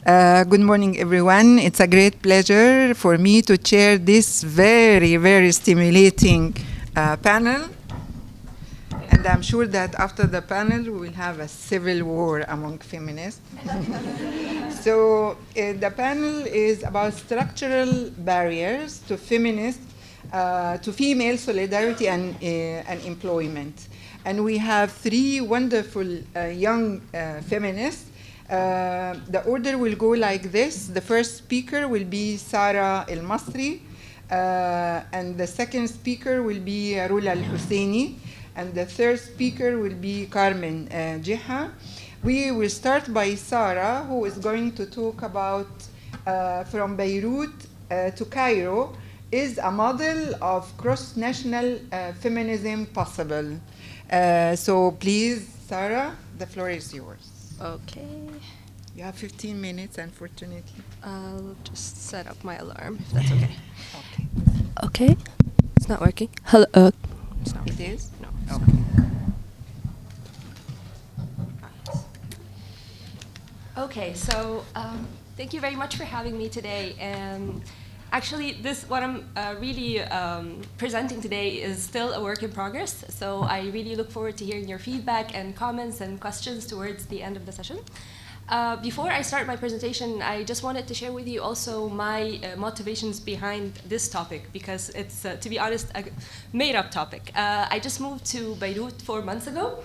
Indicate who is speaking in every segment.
Speaker 1: Good morning, everyone. It's a great pleasure for me to chair this very, very stimulating panel. And I'm sure that after the panel, we will have a civil war among feminists. So the panel is about structural barriers to feminists, to female solidarity and employment. And we have three wonderful young feminists. The order will go like this. The first speaker will be Sara El Masri, and the second speaker will be Rula Al Husseini, and the third speaker will be Carmen Jiha. We will start by Sara, who is going to talk about from Beirut to Cairo, is a model of cross-national feminism possible? So please, Sara, the floor is yours.
Speaker 2: Okay.
Speaker 1: You have 15 minutes, unfortunately.
Speaker 2: I'll just set up my alarm, if that's okay.
Speaker 1: Okay.
Speaker 2: Okay. It's not working. Hello. It's not.
Speaker 1: It is?
Speaker 2: No.
Speaker 1: Okay.
Speaker 2: Okay, so thank you very much for having me today. And actually, what I'm really presenting today is still a work in progress. So I really look forward to hearing your feedback and comments and questions towards the end of the session. Before I start my presentation, I just wanted to share with you also my motivations behind this topic, because it's, to be honest, a made-up topic. I just moved to Beirut 4 months ago.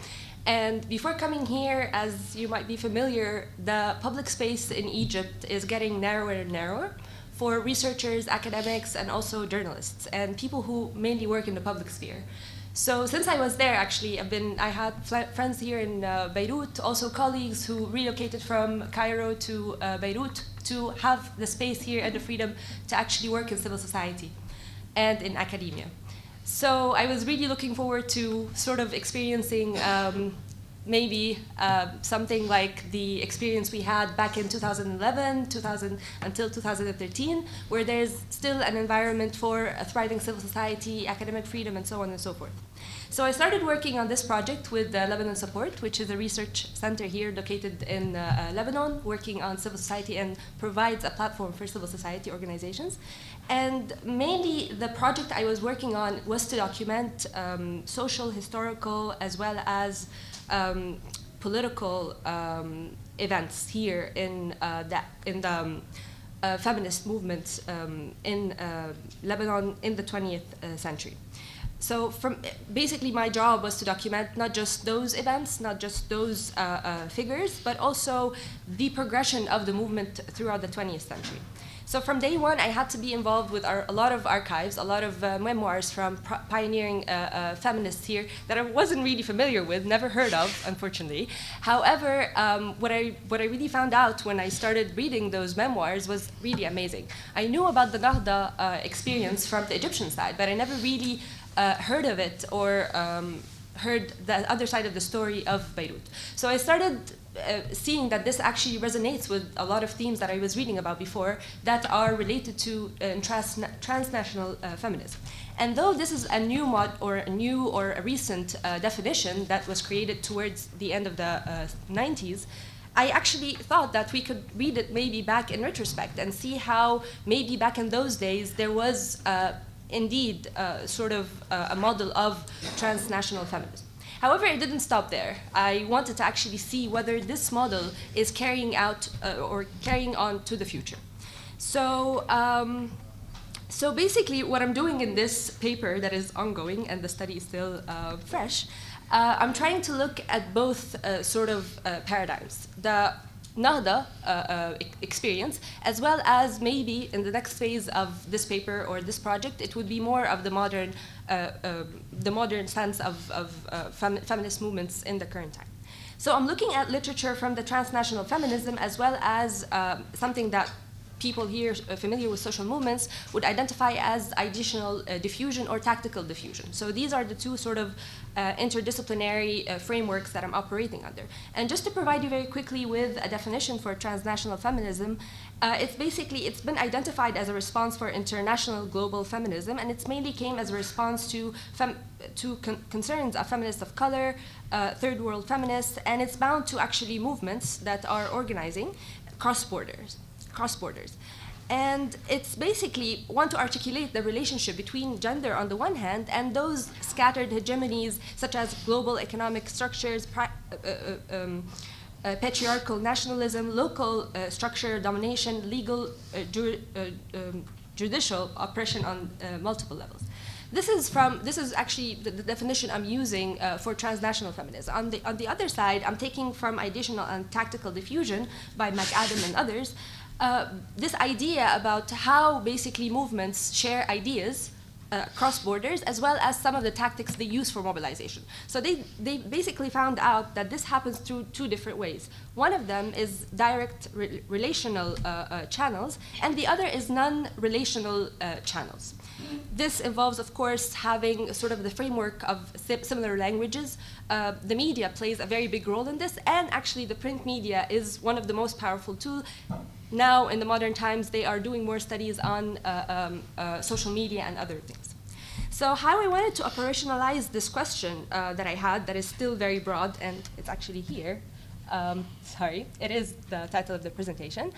Speaker 2: And before coming here, as you might be familiar, the public space in Egypt is getting narrower and narrower for researchers, academics, and also journalists, and people who mainly work in the public sphere. So since I was there, actually, I had friends here in Beirut, also colleagues who relocated from Cairo to Beirut to have the space here and the freedom to actually work in civil society and in academia. So I was really looking forward to sort of experiencing maybe something like the experience we had back in 2011, until 2013, where there's still an environment for a thriving civil society, academic freedom, and so on and so forth. So I started working on this project with Lebanon Support, which is a research center here located in Lebanon, working on civil society and provides a platform for civil society organizations. And mainly the project I was working on was to document social, historical, as well as political events here in the feminist movement in Lebanon in the 20th century. So basically my job was to document not just those events, not just those figures, but also the progression of the movement throughout the 20th century. So from day one, I had to be involved with a lot of archives, a lot of memoirs from pioneering feminists here that I wasn't really familiar with, never heard of, unfortunately. However, what I really found out when I started reading those memoirs was really amazing. I knew about the Nahda experience from the Egyptian side, but I never really heard of it or heard the other side of the story of Beirut. So I started seeing that this actually resonates with a lot of themes that I was reading about before that are related to transnational feminism. And though this is a new or a recent definition that was created towards the end of the 90s, I actually thought that we could read it maybe back in retrospect and see how maybe back in those days there was indeed sort of a model of transnational feminism. However, it didn't stop there. I wanted to actually see whether this model is carrying out or carrying on to the future. So, so basically what I'm doing in this paper that is ongoing and the study is still fresh, I'm trying to look at both sort of paradigms. The Nahda experience, as well as maybe in the next phase of this paper or this project, it would be more of the modern sense of feminist movements in the current time. So I'm looking at literature from the transnational feminism, as well as something that people here familiar with social movements would identify as ideational diffusion or tactical diffusion. So these are the two sort of interdisciplinary frameworks that I'm operating under. And just to provide you very quickly with a definition for transnational feminism, it's been identified as a response for international global feminism, and it's mainly came as a response to concerns of feminists of color, third world feminists, and it's bound to actually movements that are organizing cross borders. And it's basically want to articulate the relationship between gender on the one hand and those scattered hegemonies such as global economic structures, patriarchal nationalism, local structure, domination, legal, judicial oppression on multiple levels. This is actually the definition I'm using for transnational feminism. On the other side, I'm taking from Ideational and Tactical Diffusion by McAdam and others, this idea about how basically movements share ideas cross borders, as well as some of the tactics they use for mobilization. So they basically found out that this happens through two different ways. One of them is direct relational channels, and the other is non-relational channels. This involves, of course, having sort of the framework of similar languages. The media plays a very big role in this, and actually the print media is one of the most powerful tools. Now, in the modern times, they are doing more studies on social media and other things. So how I wanted to operationalize this question that I had, that is still very broad, and it's actually here. Sorry, it is the title of the presentation.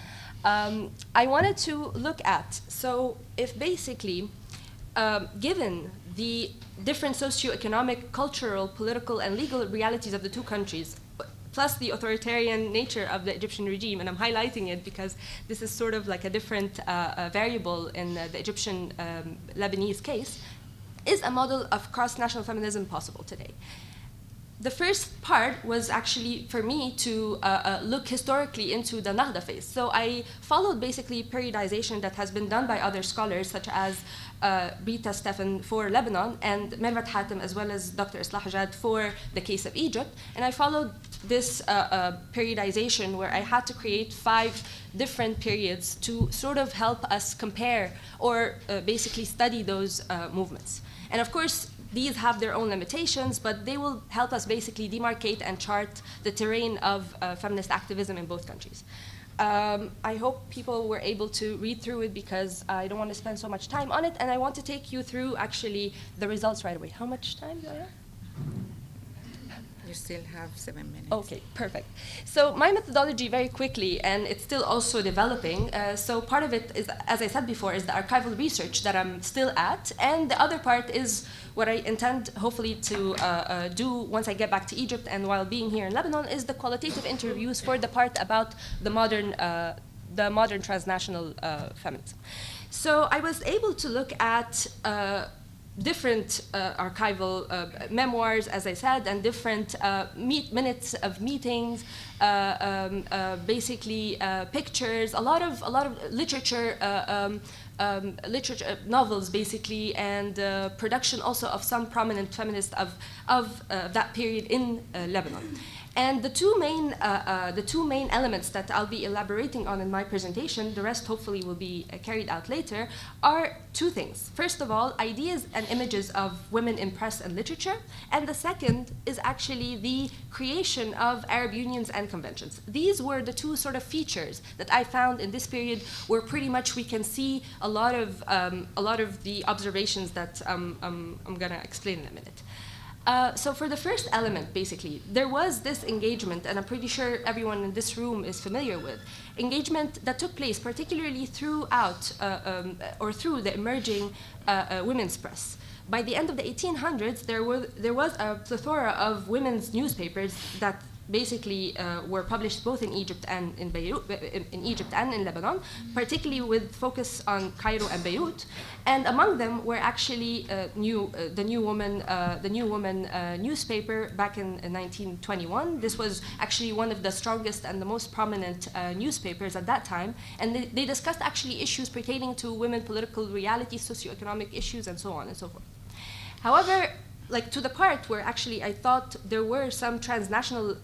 Speaker 2: I wanted to look at, so if basically, given the different socioeconomic, cultural, political, and legal realities of the two countries, plus the authoritarian nature of the Egyptian regime, and I'm highlighting it because this is sort of like a different variable in the Egyptian Lebanese case, is a model of cross-national feminism possible today? The first part was actually for me to look historically into the Nahda phase. So I followed basically periodization that has been done by other scholars, such as Rita Stephan for Lebanon and Mervat Hatem, as well as Dr. Islah Hajjad for the case of Egypt. And I followed this periodization where I had to create 5 different periods to sort of help us compare or basically study those movements. And of course, these have their own limitations, but they will help us basically demarcate and chart the terrain of feminist activism in both countries. I hope people were able to read through it because I don't want to spend so much time on it, and I want to take you through actually the results right away. How much time do I have?
Speaker 1: You still have 7 minutes.
Speaker 2: Okay, perfect. So my methodology, very quickly, and it's still also developing. So part of it is, as I said before, is the archival research that I'm still at, and the other part is what I intend, hopefully, to do once I get back to Egypt and while being here in Lebanon, is the qualitative interviews for the part about the modern transnational feminism. So I was able to look at different archival memoirs, as I said, and different minutes of meetings, basically pictures, a lot of literature, novels, basically, and production also of some prominent feminists of that period in Lebanon. And the two main elements that I'll be elaborating on in my presentation, the rest hopefully will be carried out later, are 2 things. First of all, ideas and images of women in press and literature, and the second is actually the creation of Arab unions and conventions. These were the 2 sort of features that I found in this period where pretty much we can see a lot of the observations that I'm going to explain in a minute. So for the first element, basically, there was this engagement, and I'm pretty sure everyone in this room is familiar with, engagement that took place particularly throughout or through the emerging women's press. By the end of the 1800s, there was a plethora of women's newspapers that basically were published both in Egypt and in Beirut, in Egypt and in Lebanon, particularly with focus on Cairo and Beirut. And among them were actually the New Woman newspaper back in 1921. This was actually one of the strongest and the most prominent newspapers at that time, and they discussed actually issues pertaining to women, political realities, socioeconomic issues, and so on and so forth. However, like to the part where actually I thought there were some transnational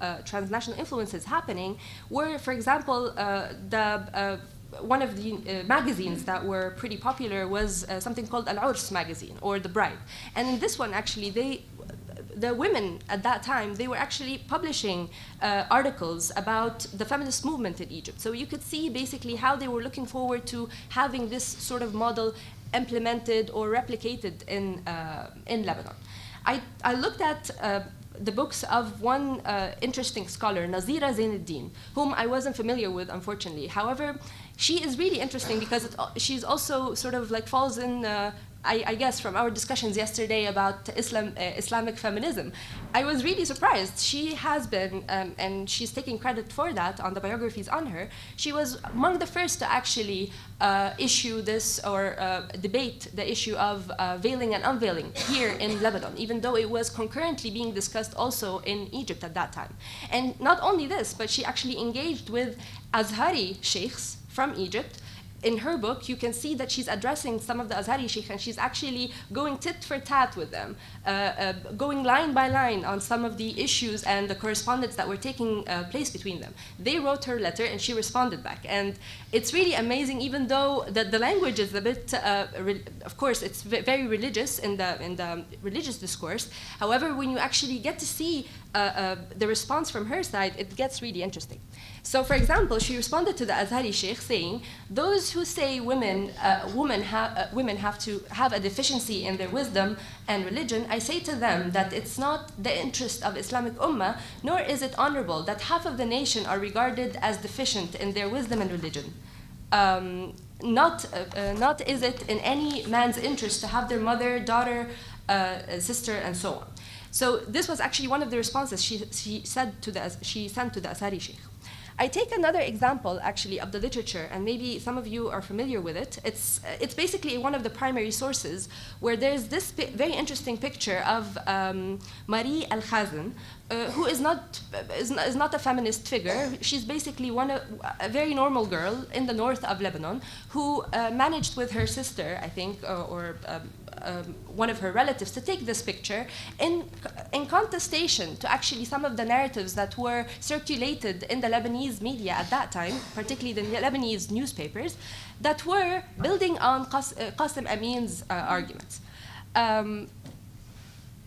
Speaker 2: influences happening, were, for example, one of the magazines that were pretty popular was something called Al-Urs magazine, or The Bride. And in this one, actually, the women at that time, they were actually publishing articles about the feminist movement in Egypt. So you could see basically how they were looking forward to having this sort of model implemented or replicated in Lebanon. I looked at the books of one interesting scholar, Nazira Zainuddin, whom I wasn't familiar with, unfortunately. However, she is really interesting because she's also sort of like falls in, I guess, from our discussions yesterday about Islamic feminism. I was really surprised. She has been, and she's taking credit for that on the biographies on her, she was among the first to actually issue this or debate the issue of veiling and unveiling here in Lebanon, even though it was concurrently being discussed also in Egypt at that time. And not only this, but she actually engaged with Azhari sheikhs from Egypt. In her book, you can see that she's addressing some of the Azhari sheikh, and she's actually going tit for tat with them, going line by line on some of the issues and the correspondence that were taking place between them. They wrote her letter, and she responded back. And it's really amazing, even though the language is a bit, of course, it's very religious in the religious discourse. However, when you actually get to see the response from her side, it gets really interesting. So, for example, she responded to the Azhari sheikh saying, those who say women have to have a deficiency in their wisdom and religion, I say to them that it's not the interest of Islamic Ummah, nor is it honorable that half of the nation are regarded as deficient in their wisdom and religion. Not is it in any man's interest to have their mother, daughter, sister, and so on. So this was actually one of the responses she sent to the Azhari sheikh. I take another example, actually, of the literature, and maybe some of you are familiar with it. It's basically one of the primary sources where there's this very interesting picture of Marie Al-Khazin, who is not a feminist figure. She's basically a very normal girl in the north of Lebanon who managed with her sister, I think, or one of her relatives, to take this picture in contestation to actually some of the narratives that were circulated in the Lebanese media at that time, particularly the Lebanese newspapers, that were building on Qasim Amin's arguments.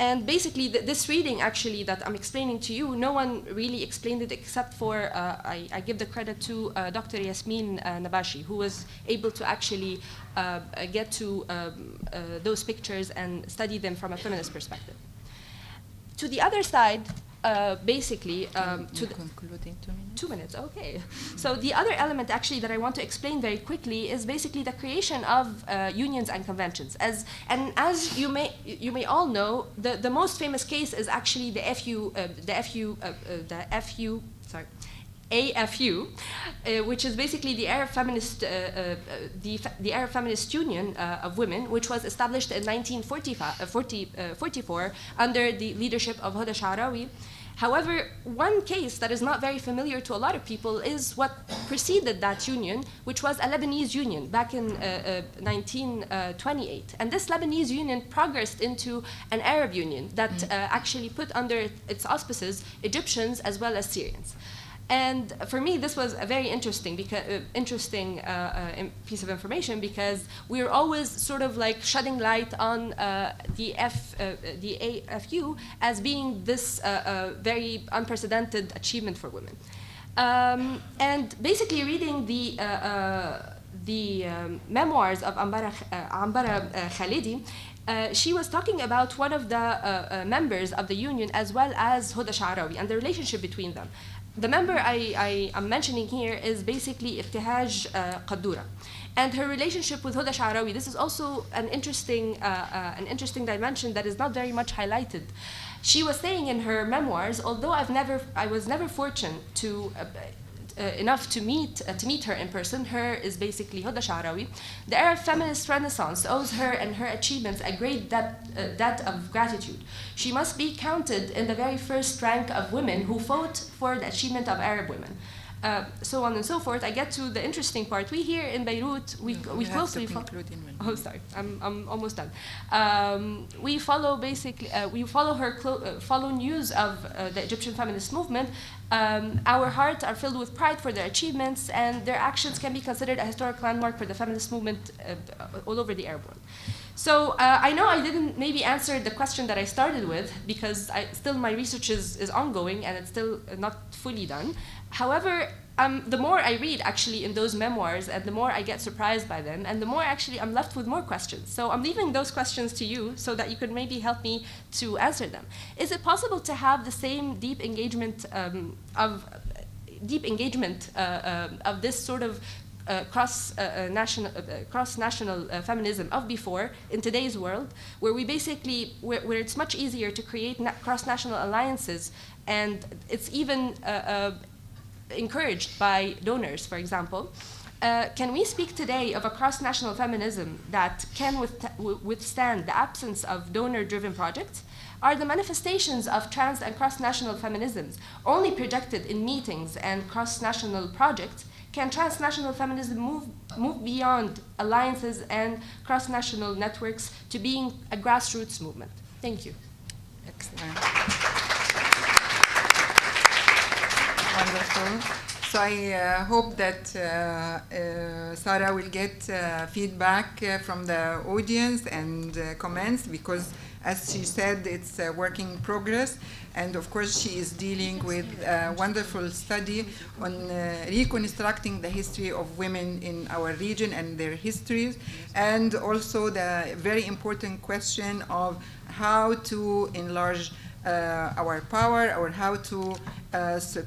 Speaker 2: And basically, this reading, actually, that I'm explaining to you, no one really explained it except for, I give the credit to Dr. Yasmin Nabashi, who was able to actually get to those pictures and study them from a feminist perspective. To the other side, basically, to
Speaker 1: conclude in 2 minutes.
Speaker 2: 2 minutes, okay. So the other element actually that I want to explain very quickly is basically the creation of unions and conventions. As you may all know, the most famous case is actually the AFU, which is basically the Arab Feminist, the Arab Feminist Union of Women, which was established in 1944 under the leadership of Huda Sha'rawi. However, one case that is not very familiar to a lot of people is what preceded that union, which was a Lebanese union back in 1928. And this Lebanese union progressed into an Arab union that actually put under its auspices Egyptians as well as Syrians. And for me, this was a very interesting piece of information, because we're always sort of like shedding light on the AFU as being this very unprecedented achievement for women. And basically, reading the memoirs of Ambara Khalidi, she was talking about one of the members of the union as well as Huda Sha'rawi and the relationship between them. The member I am mentioning here is basically Ibtihaj Qaddura. And her relationship with Huda Sha'rawi, this is also an interesting dimension that is not very much highlighted. She was saying in her memoirs, although I was never fortunate to enough to meet her in person. Her is basically Huda Sha'rawi. The Arab feminist renaissance owes her and her achievements a great debt of gratitude. She must be counted in the very first rank of women who fought for the achievement of Arab women. So on and so forth. I get to the interesting part. We here in Beirut, we closely follow. Oh, sorry, I'm almost done. We follow follow news of the Egyptian feminist movement. Our hearts are filled with pride for their achievements, and their actions can be considered a historic landmark for the feminist movement all over the Arab world. So I know I didn't maybe answer the question that I started with, because still my research is ongoing and it's still not fully done. However, the more I read actually in those memoirs, and the more I get surprised by them, and the more actually I'm left with more questions. So I'm leaving those questions to you so that you could maybe help me to answer them. Is it possible to have the same deep engagement of this sort of cross-national feminism of before in today's world, where we basically, where it's much easier to create cross-national alliances, and it's even encouraged by donors, for example. Can we speak today of a cross-national feminism that can withstand the absence of donor-driven projects? Are the manifestations of trans and cross-national feminisms only projected in meetings and cross-national projects? Can transnational feminism move beyond alliances and cross-national networks to being a grassroots movement? Thank you.
Speaker 1: Excellent. Wonderful. So I hope that Sarah will get feedback from the audience and comments, because as she said, it's a work in progress. And of course, she is dealing with a wonderful study on reconstructing the history of women in our region and their histories, and also the very important question of how to enlarge our power, or how to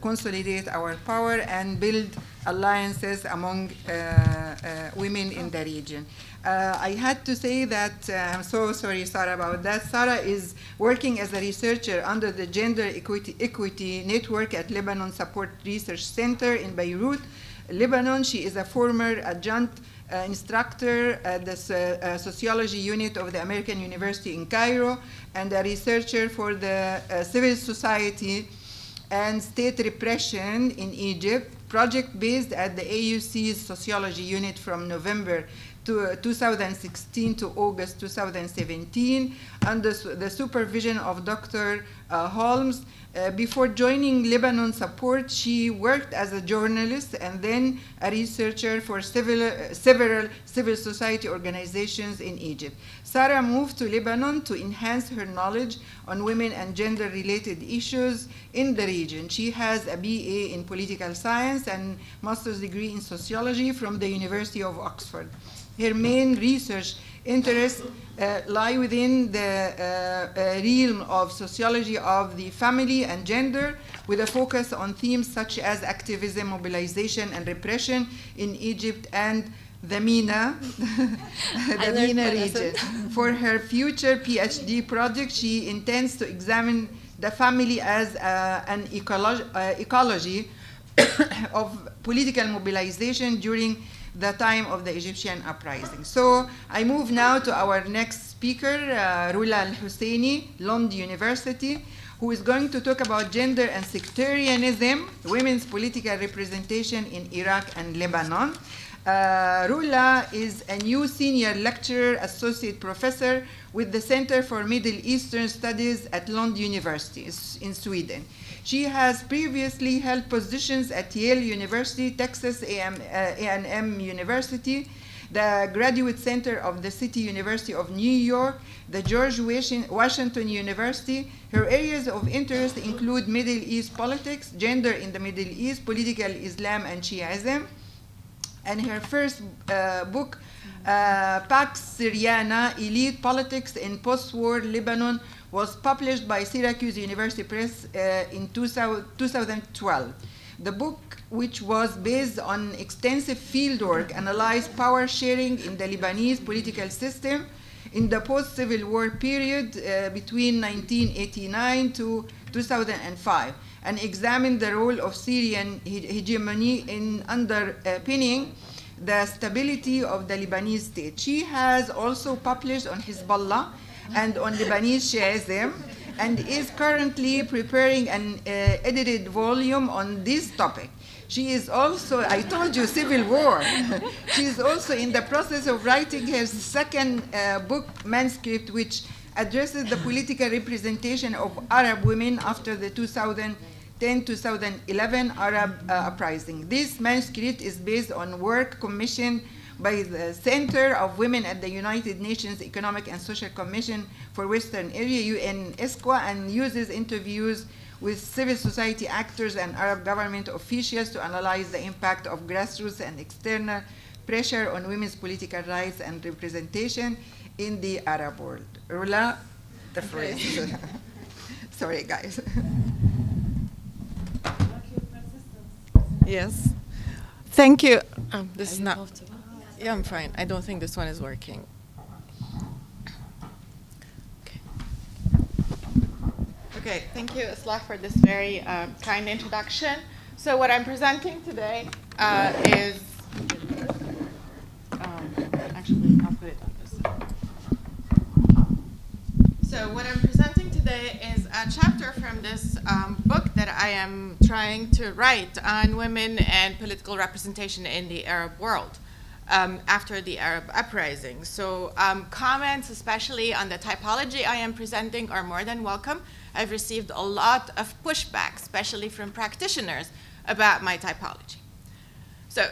Speaker 1: consolidate our power and build alliances among women in the region. I had to say that, I'm so sorry, Sarah, about that. Sarah is working as a researcher under the Gender Equity Network at Lebanon Support Research Center in Beirut, Lebanon. She is a former adjunct instructor at the sociology unit of the American University in Cairo, and a researcher for the civil society and state repression in Egypt, project based at the AUC's sociology unit from November 2016 to August 2017, under the supervision of Dr. Holmes. Before joining Lebanon Support, she worked as a journalist and then a researcher for several civil society organizations in Egypt. Sarah moved to Lebanon to enhance her knowledge on women and gender-related issues in the region. She has a BA in political science and master's degree in sociology from the University of Oxford. Her main research interests lie within the realm of sociology of the family and gender, with a focus on themes such as activism, mobilization, and repression in Egypt and the MENA, the MENA region. For her future PhD project, she intends to examine the family as an ecology of political mobilization during the time of the Egyptian uprising. So I move now to our next speaker, Rula Al-Husseini, Lund University, who is going to talk about gender and sectarianism, women's political representation in Iraq and Lebanon. Rula is a new senior lecturer, associate professor with the Center for Middle Eastern Studies at Lund University in Sweden. She has previously held positions at Yale University, Texas A&M University, the Graduate Center of the City University of New York, the George Washington University. Her areas of interest include Middle East politics, gender in the Middle East, political Islam and Shiism. And her first book, Pax Syriana, Elite Politics in Post-War Lebanon, was published by Syracuse University Press in 2012. The book, which was based on extensive fieldwork, analyzed power sharing in the Lebanese political system in the post-Civil War period between 1989 to 2005, and examined the role of Syrian hegemony in underpinning the stability of the Lebanese state. She has also published on Hezbollah and on Lebanese Shiism, and is currently preparing an edited volume on this topic. She is also, I told you, civil war. She is also in the process of writing her second book manuscript, which addresses the political representation of Arab women after the 2010-2011 Arab uprising. This manuscript is based on work commissioned by the Center of Women at the United Nations Economic and Social Commission for Western Area, UNESCO, and uses interviews with civil society actors and Arab government officials to analyze the impact of grassroots and external pressure on women's political rights and representation in the Arab world. Rula, the phrase. Sorry, guys.
Speaker 3: Yes. Thank you. This is not. Yeah, I'm fine. I don't think this one is working. Okay, thank you, Islah, for this very kind introduction. So what I'm presenting today is, actually, I'll put it on this side. So what I'm presenting today is a chapter from this book that I am trying to write on women and political representation in the Arab world after the Arab uprising. So comments, especially on the typology I am presenting, are more than welcome. I've received a lot of pushback, especially from practitioners, about my typology. So,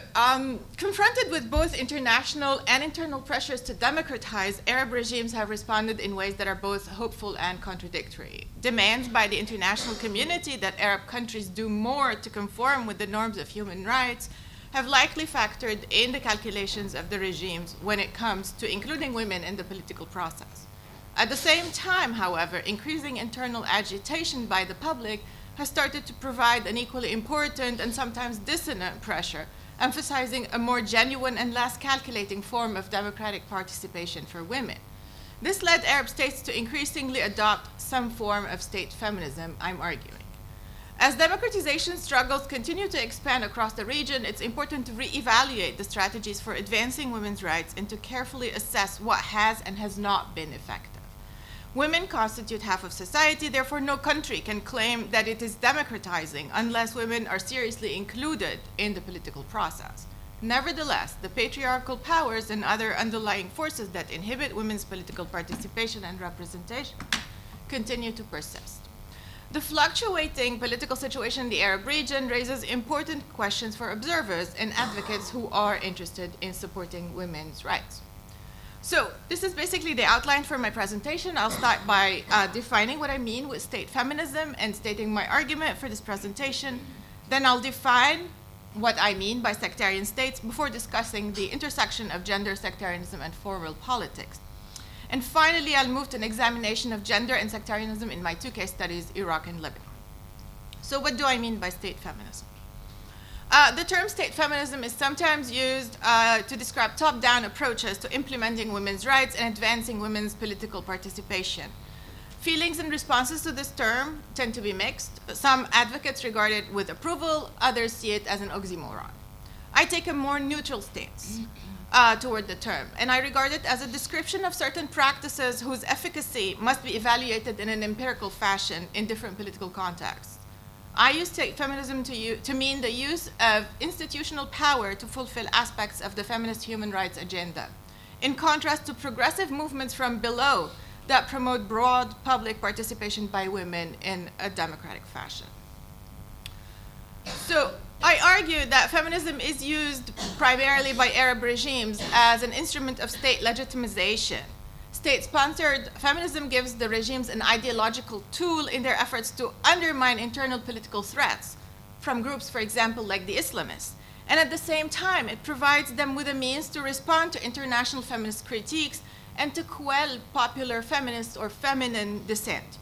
Speaker 3: confronted with both international and internal pressures to democratize, Arab regimes have responded in ways that are both hopeful and contradictory. Demands by the international community that Arab countries do more to conform with the norms of human rights have likely factored in the calculations of the regimes when it comes to including women in the political process. At the same time, however, increasing internal agitation by the public has started to provide an equally important and sometimes dissonant pressure, emphasizing a more genuine and less calculating form of democratic participation for women. This led Arab states to increasingly adopt some form of state feminism, I'm arguing. As democratization struggles continue to expand across the region, it's important to reevaluate the strategies for advancing women's rights and to carefully assess what has and has not been effective. Women constitute half of society, therefore no country can claim that it is democratizing unless women are seriously included in the political process. Nevertheless, the patriarchal powers and other underlying forces that inhibit women's political participation and representation continue to persist. The fluctuating political situation in the Arab region raises important questions for observers and advocates who are interested in supporting women's rights. So this is basically the outline for my presentation. I'll start by defining what I mean with state feminism and stating my argument for this presentation. Then I'll define what I mean by sectarian states before discussing the intersection of gender, sectarianism, and formal politics. And finally, I'll move to an examination of gender and sectarianism in my two case studies, Iraq and Lebanon. So what do I mean by state feminism? The term state feminism is sometimes used to describe top-down approaches to implementing women's rights and advancing women's political participation. Feelings and responses to this term tend to be mixed. Some advocates regard it with approval, others see it as an oxymoron. I take a more neutral stance toward the term, and I regard it as a description of certain practices whose efficacy must be evaluated in an empirical fashion in different political contexts. I use state feminism to mean the use of institutional power to fulfill aspects of the feminist human rights agenda, in contrast to progressive movements from below that promote broad public participation by women in a democratic fashion. So I argue that feminism is used primarily by Arab regimes as an instrument of state legitimization. State-sponsored feminism gives the regimes an ideological tool in their efforts to undermine internal political threats from groups, for example, like the Islamists. And at the same time, it provides them with a means to respond to international feminist critiques and to quell popular feminist or feminine dissent.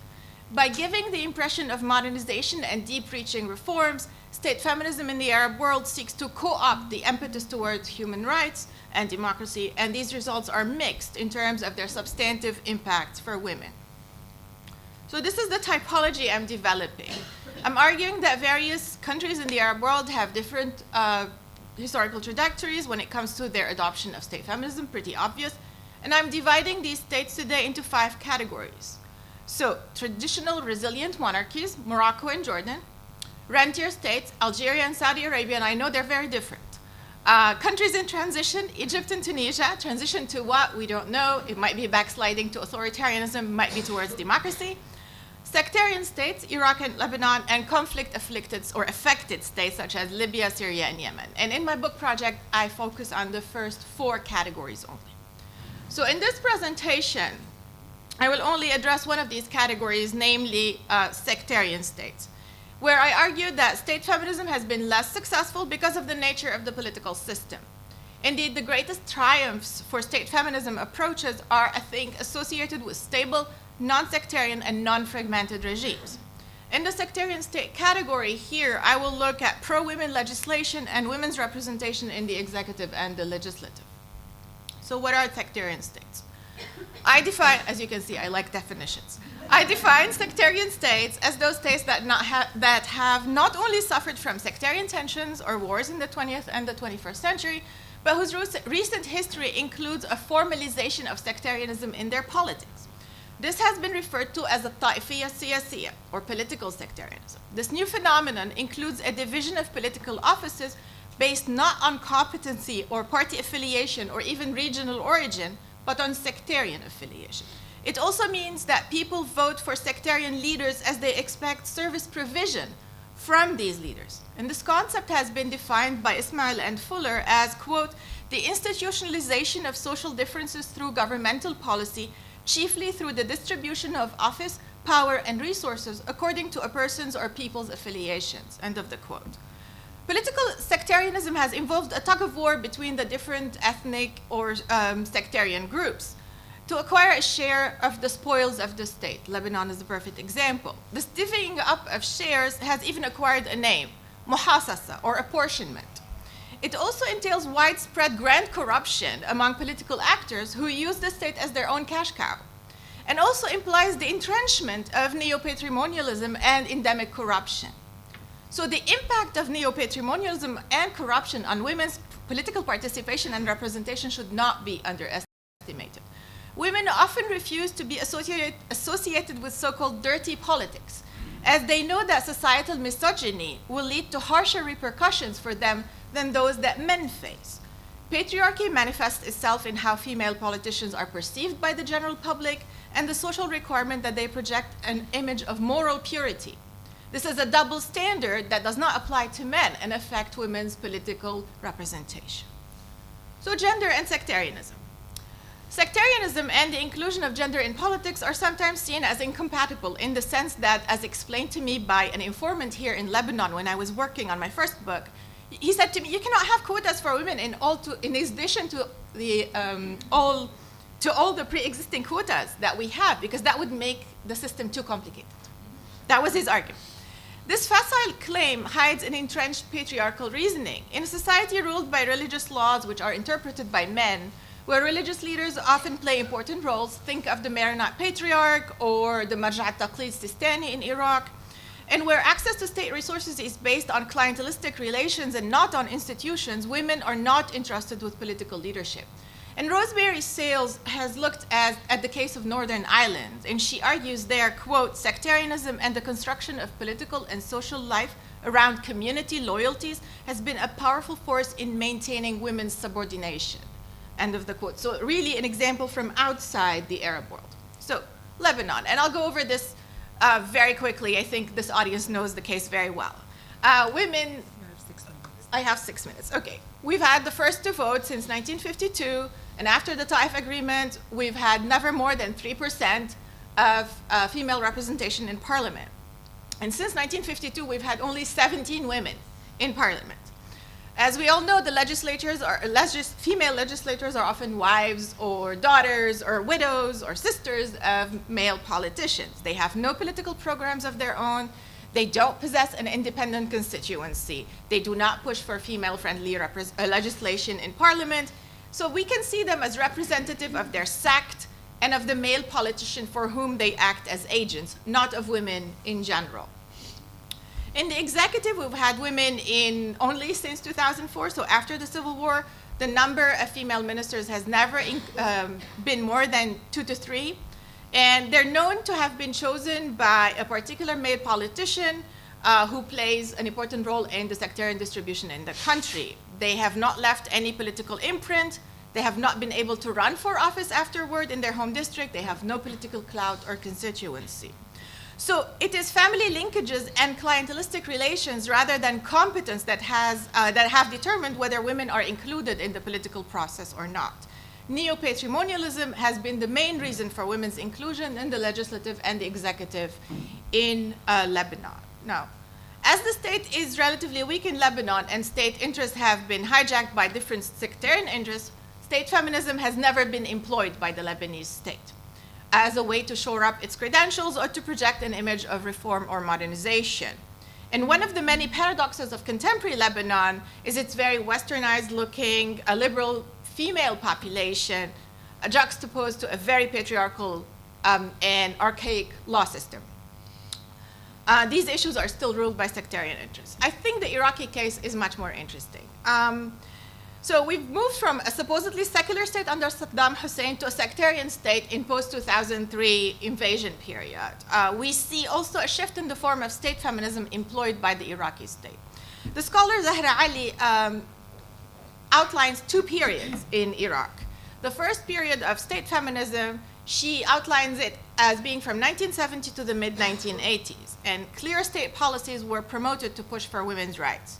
Speaker 3: By giving the impression of modernization and deep-reaching reforms, state feminism in the Arab world seeks to co-opt the impetus towards human rights and democracy, and these results are mixed in terms of their substantive impacts for women. So this is the typology I'm developing. I'm arguing that various countries in the Arab world have different historical trajectories when it comes to their adoption of state feminism, pretty obvious, and I'm dividing these states today into 5 categories. So, traditional resilient monarchies, Morocco and Jordan, rentier states, Algeria and Saudi Arabia, and I know they're very different. Countries in transition, Egypt and Tunisia, transition to what? We don't know. It might be backsliding to authoritarianism, might be towards democracy. Sectarian states, Iraq and Lebanon, and conflict-afflicted or affected states such as Libya, Syria, and Yemen. And in my book project, I focus on the first 4 categories only. So in this presentation, I will only address one of these categories, namely sectarian states. where I argued that state feminism has been less successful because of the nature of the political system. Indeed, the greatest triumphs for state feminism approaches are, I think, associated with stable, non-sectarian, and non-fragmented regimes. In the sectarian state category here, I will look at pro-women legislation and women's representation in the executive and the legislative. So what are sectarian states? I define, as you can see, I like definitions. I define sectarian states as those states that have not only suffered from sectarian tensions or wars in the 20th and the 21st century, but whose recent history includes a formalization of sectarianism in their politics. This has been referred to as a ta'ifiyya siyasiyya, or political sectarianism. This new phenomenon includes a division of political offices based not on competency or party affiliation or even regional origin, but on sectarian affiliation. It also means that people vote for sectarian leaders as they expect service provision from these leaders. And this concept has been defined by Ismail and Fuller as, quote, the institutionalization of social differences through governmental policy, chiefly through the distribution of office, power, and resources according to a person's or people's affiliations, end of the quote. Political sectarianism has involved a tug of war between the different ethnic or sectarian groups to acquire a share of the spoils of the state. Lebanon is a perfect example. This divvying up of shares has even acquired a name, muhasasa, or apportionment. It also entails widespread grand corruption among political actors who use the state as their own cash cow, and also implies the entrenchment of neo-patrimonialism and endemic corruption. So the impact of neo-patrimonialism and corruption on women's political participation and representation should not be underestimated. Women often refuse to be associated with so-called dirty politics, as they know that societal misogyny will lead to harsher repercussions for them than those that men face. Patriarchy manifests itself in how female politicians are perceived by the general public and the social requirement that they project an image of moral purity. This is a double standard that does not apply to men and affect women's political representation. So gender and sectarianism. Sectarianism and the inclusion of gender in politics are sometimes seen as incompatible in the sense that, as explained to me by an informant here in Lebanon when I was working on my first book, he said to me, you cannot have quotas for women in addition to all the pre-existing quotas that we have, because that would make the system too complicated. That was his argument. This facile claim hides an entrenched patriarchal reasoning. In a society ruled by religious laws which are interpreted by men, where religious leaders often play important roles, think of the Maronite Patriarch or the Marja'at Taqlid Sistani in Iraq, and where access to state resources is based on clientelistic relations and not on institutions, women are not entrusted with political leadership. And Rosemary Sales has looked at the case of Northern Ireland, and she argues there, quote, sectarianism and the construction of political and social life around community loyalties has been a powerful force in maintaining women's subordination, end of the quote. So really an example from outside the Arab world. So Lebanon, and I'll go over this very quickly. I think this audience knows the case very well. Women, you have 6 minutes. I have 6 minutes, okay. We've had the first to vote since 1952, and after the Taif Agreement, we've had never more than 3% of female representation in parliament. And since 1952, we've had only 17 women in parliament. As we all know, the female legislators are often wives or daughters or widows or sisters of male politicians. They have no political programs of their own. They don't possess an independent constituency. They do not push for female-friendly legislation in parliament. So we can see them as representative of their sect and of the male politician for whom they act as agents, not of women in general. In the executive, we've had women in only since 2004, so after the Civil War, the number of female ministers has never been more than 2 to 3. And they're known to have been chosen by a particular male politician who plays an important role in the sectarian distribution in the country. They have not left any political imprint. They have not been able to run for office afterward in their home district. They have no political clout or constituency. So it is family linkages and clientelistic relations rather than competence that have determined whether women are included in the political process or not. Neo-patrimonialism has been the main reason for women's inclusion in the legislative and the executive in Lebanon. Now, As the state is relatively weak in Lebanon and state interests have been hijacked by different sectarian interests, state feminism has never been employed by the Lebanese state as a way to shore up its credentials or to project an image of reform or modernization. And one of the many paradoxes of contemporary Lebanon is its very westernized looking, a liberal female population juxtaposed to a very patriarchal and archaic law system. These issues are still ruled by sectarian interests. I think the Iraqi case is much more interesting. So we've moved from a supposedly secular state under Saddam Hussein to a sectarian state in post-2003 invasion period. We see also a shift in the form of state feminism employed by the Iraqi state. The scholar Zahra Ali outlines two periods in Iraq. The first period of state feminism, she outlines it as being from 1970 to the mid-1980s, and clear state policies were promoted to push for women's rights.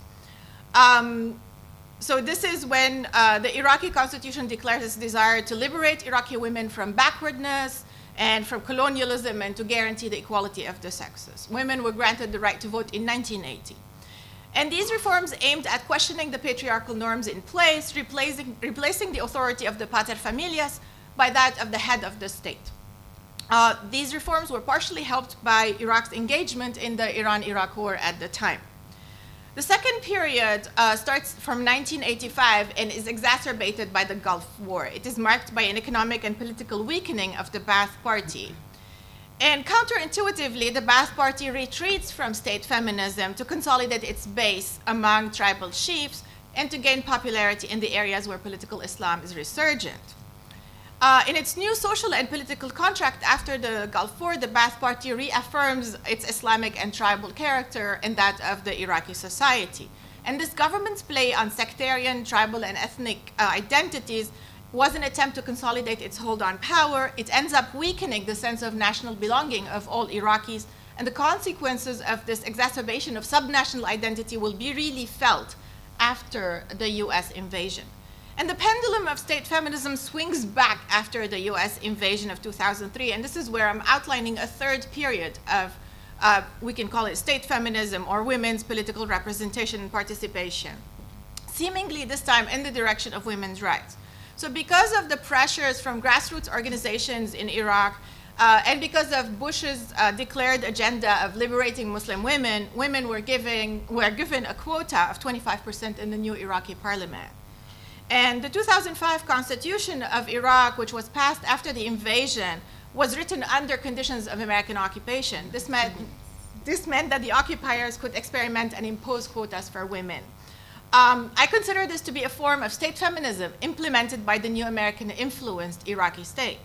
Speaker 3: So this is when the Iraqi constitution declares its desire to liberate Iraqi women from backwardness and from colonialism and to guarantee the equality of the sexes. Women were granted the right to vote in 1980. And these reforms aimed at questioning the patriarchal norms in place, replacing the authority of the paterfamilias by that of the head of the state. These reforms were partially helped by Iraq's engagement in the Iran-Iraq war at the time. The second period starts from 1985 and is exacerbated by the Gulf War. It is marked by an economic and political weakening of the Ba'ath Party. And counterintuitively, the Ba'ath Party retreats from state feminism to consolidate its base among tribal chiefs and to gain popularity in the areas where political Islam is resurgent. In its new social and political contract after the Gulf War, the Ba'ath Party reaffirms its Islamic and tribal character and that of the Iraqi society. And this government's play on sectarian, tribal, and ethnic identities was an attempt to consolidate its hold on power. It ends up weakening the sense of national belonging of all Iraqis, and the consequences of this exacerbation of subnational identity will be really felt after the US invasion. And the pendulum of state feminism swings back after the US invasion of 2003, and this is where I'm outlining a third period of, we can call it state feminism or women's political representation and participation, seemingly this time in the direction of women's rights. So because of the pressures from grassroots organizations in Iraq, and because of Bush's declared agenda of liberating Muslim women, women were given a quota of 25% in the new Iraqi parliament. And the 2005 Constitution of Iraq, which was passed after the invasion, was written under conditions of American occupation. This meant that the occupiers could experiment and impose quotas for women. I consider this to be a form of state feminism implemented by the new American-influenced Iraqi state.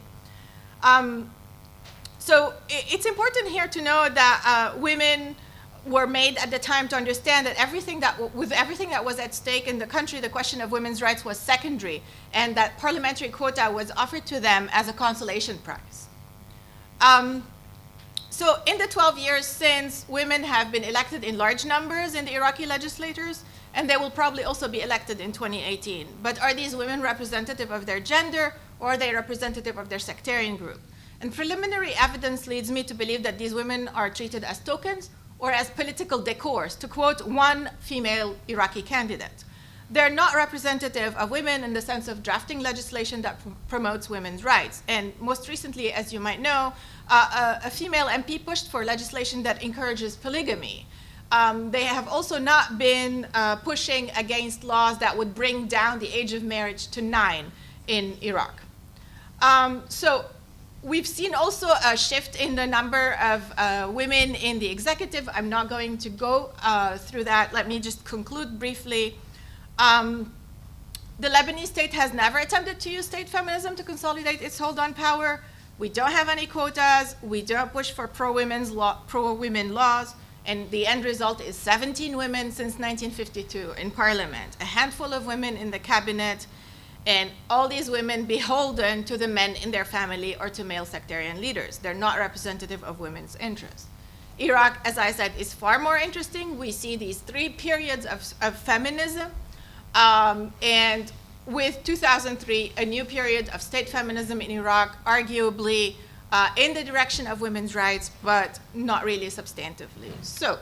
Speaker 3: So it's important here to know that women were made at the time to understand that with everything that was at stake in the country, the question of women's rights was secondary, and that parliamentary quota was offered to them as a consolation prize. So in the 12 years since, women have been elected in large numbers in the Iraqi legislatures, and they will probably also be elected in 2018. But are these women representative of their gender, or are they representative of their sectarian group? And preliminary evidence leads me to believe that these women are treated as tokens or as political decors, to quote one female Iraqi candidate. They're not representative of women in the sense of drafting legislation that promotes women's rights. And most recently, as you might know, a female MP pushed for legislation that encourages polygamy. They have also not been pushing against laws that would bring down the age of marriage to 9 in Iraq. So we've seen also a shift in the number of women in the executive. I'm not going to go through that. Let me just conclude briefly. The Lebanese state has never attempted to use state feminism to consolidate its hold on power. We don't have any quotas. We don't push for pro-women laws. And the end result is 17 women since 1952 in parliament, a handful of women in the cabinet, and all these women beholden to the men in their family or to male sectarian leaders. They're not representative of women's interests. Iraq, as I said, is far more interesting. We see these 3 periods of feminism, and with 2003, a new period of state feminism in Iraq, arguably in the direction of women's rights, but not really substantively. So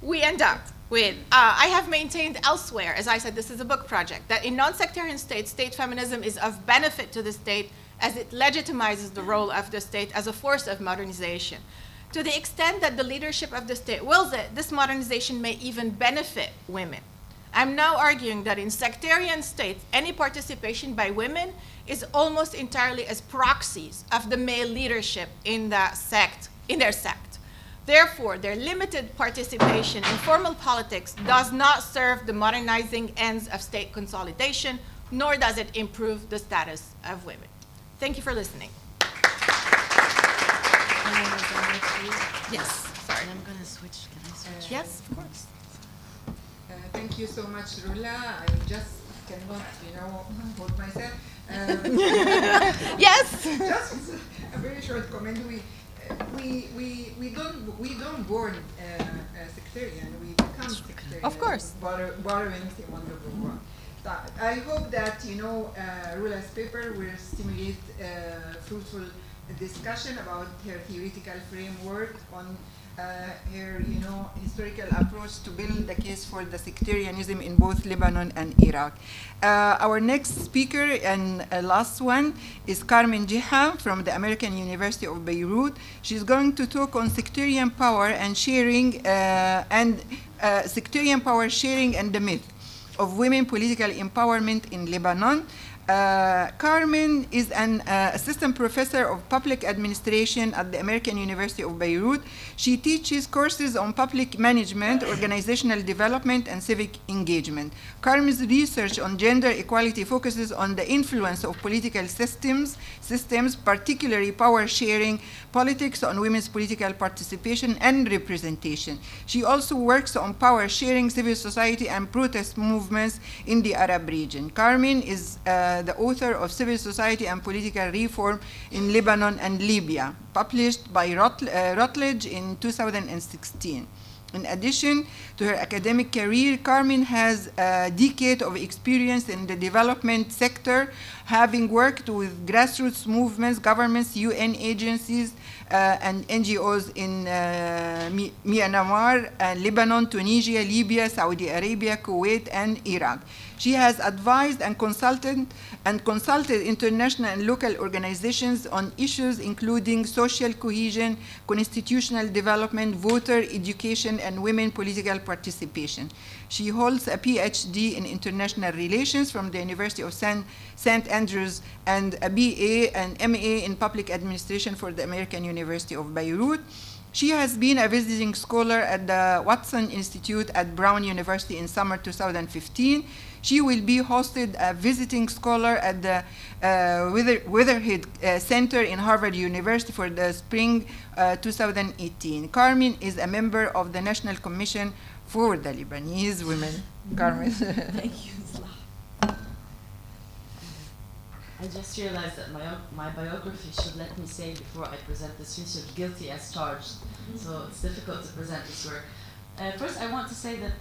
Speaker 3: we end up with, I have maintained elsewhere, as I said, this is a book project, that in non-sectarian states, state feminism is of benefit to the state as it legitimizes the role of the state as a force of modernization. To the extent that the leadership of the state wills it, this modernization may even benefit women. I'm now arguing that in sectarian states, any participation by women is almost entirely as proxies of the male leadership in their sect. Therefore, their limited participation in formal politics does not serve the modernizing ends of state consolidation, nor does it improve the status of women. Thank you for listening. Yes, sorry.
Speaker 4: I'm going to switch. Can I switch?
Speaker 3: Yes, of course.
Speaker 1: Thank you so much, Rula. I just cannot, hold myself.
Speaker 3: Yes.
Speaker 1: Just a very short comment. We don't born sectarian. We become sectarian.
Speaker 3: Of course.
Speaker 1: Borrowing Simone de Beauvoir. I hope that Rula's paper will stimulate fruitful discussion about her theoretical framework on her, historical approach to build the case for the sectarianism in both Lebanon and Iraq. Our next speaker and last one is Carmen Jiha from the American University of Beirut. She's going to talk on sectarian power and sharing sectarian power sharing and the myth of women political empowerment in Lebanon. Carmen is an assistant professor of public administration at the American University of Beirut. She teaches courses on public management, organizational development, and civic engagement. Carmen's research on gender equality focuses on the influence of political systems, particularly power sharing, politics on women's political participation and representation. She also works on power sharing, civil society, and protest movements in the Arab region. Carmen is the author of Civil Society and Political Reform in Lebanon and Libya, published by Routledge in 2016. In addition to her academic career, Carmen has a decade of experience in the development sector, having worked with grassroots movements, governments, UN agencies, and NGOs in Myanmar, Lebanon, Tunisia, Libya, Saudi Arabia, Kuwait, and Iraq. She has advised and consulted international and local organizations on issues including social cohesion, constitutional development, voter education, and women political participation. She holds a PhD in international relations from the University of St. Andrews and a BA and MA in public administration for the American University of Beirut. She has been a visiting scholar at the Watson Institute at Brown University in summer 2015. She will be hosted a visiting scholar at the Weatherhead Center in Harvard University for the spring 2018. Carmen is a member of the National Commission for the Lebanese Women. Carmen.
Speaker 4: Thank you, I just realized that my biography should let me say before I present this research, guilty as charged. So it's difficult to present this work. First, I want to say that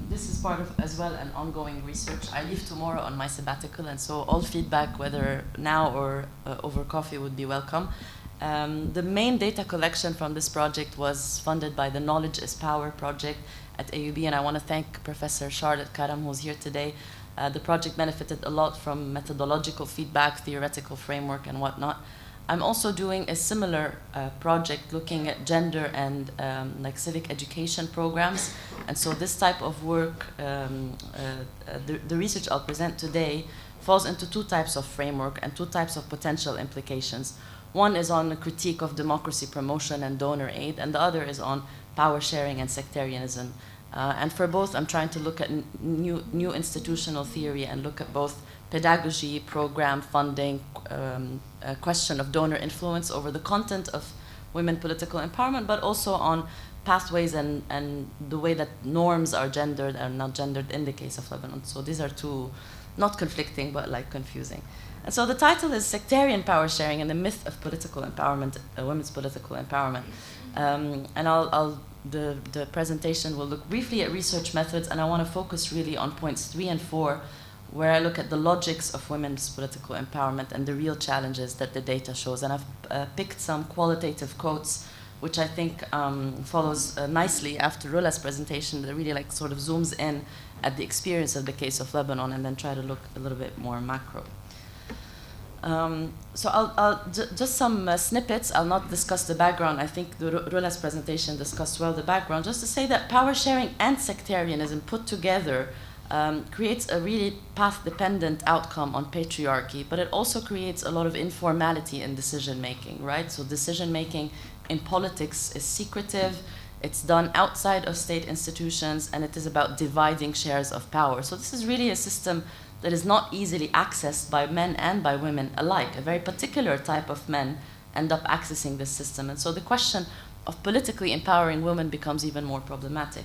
Speaker 4: this is part of, as well, an ongoing research. I leave tomorrow on my sabbatical, and so all feedback, whether now or over coffee, would be welcome. The main data collection from this project was funded by the Knowledge is Power project at AUB, and I want to thank Professor Charlotte Karam, who's here today. The project benefited a lot from methodological feedback, theoretical framework, and whatnot. I'm also doing a similar project looking at gender and like civic education programs. And so this type of work, the research I'll present today, falls into two types of framework and two types of potential implications. One is on the critique of democracy promotion and donor aid, and the other is on power sharing and sectarianism. And for both, I'm trying to look at new institutional theory and look at both pedagogy, program funding, a question of donor influence over the content of women political empowerment, but also on pathways and the way that norms are gendered and not gendered in the case of Lebanon. So these are two, not conflicting, but like confusing. And so the title is Sectarian Power Sharing and the Myth of Political Empowerment, Women's Political Empowerment. And the presentation will look briefly at research methods, and I want to focus really on points 3 and 4, where I look at the logics of women's political empowerment and the real challenges that the data shows. And I've picked some qualitative quotes which I think follows nicely after Rola's presentation, that really like sort of zooms in at the experience of the case of Lebanon and then try to look a little bit more macro. So just some snippets. I'll not discuss the background. I think Rola's presentation discussed well the background. Just to say that power sharing and sectarianism put together creates a really path-dependent outcome on patriarchy, but it also creates a lot of informality in decision-making, right? So decision-making in politics is secretive, it's done outside of state institutions, and it is about dividing shares of power. So this is really a system that is not easily accessed by men and by women alike. A very particular type of men end up accessing this system. And so the question of politically empowering women becomes even more problematic.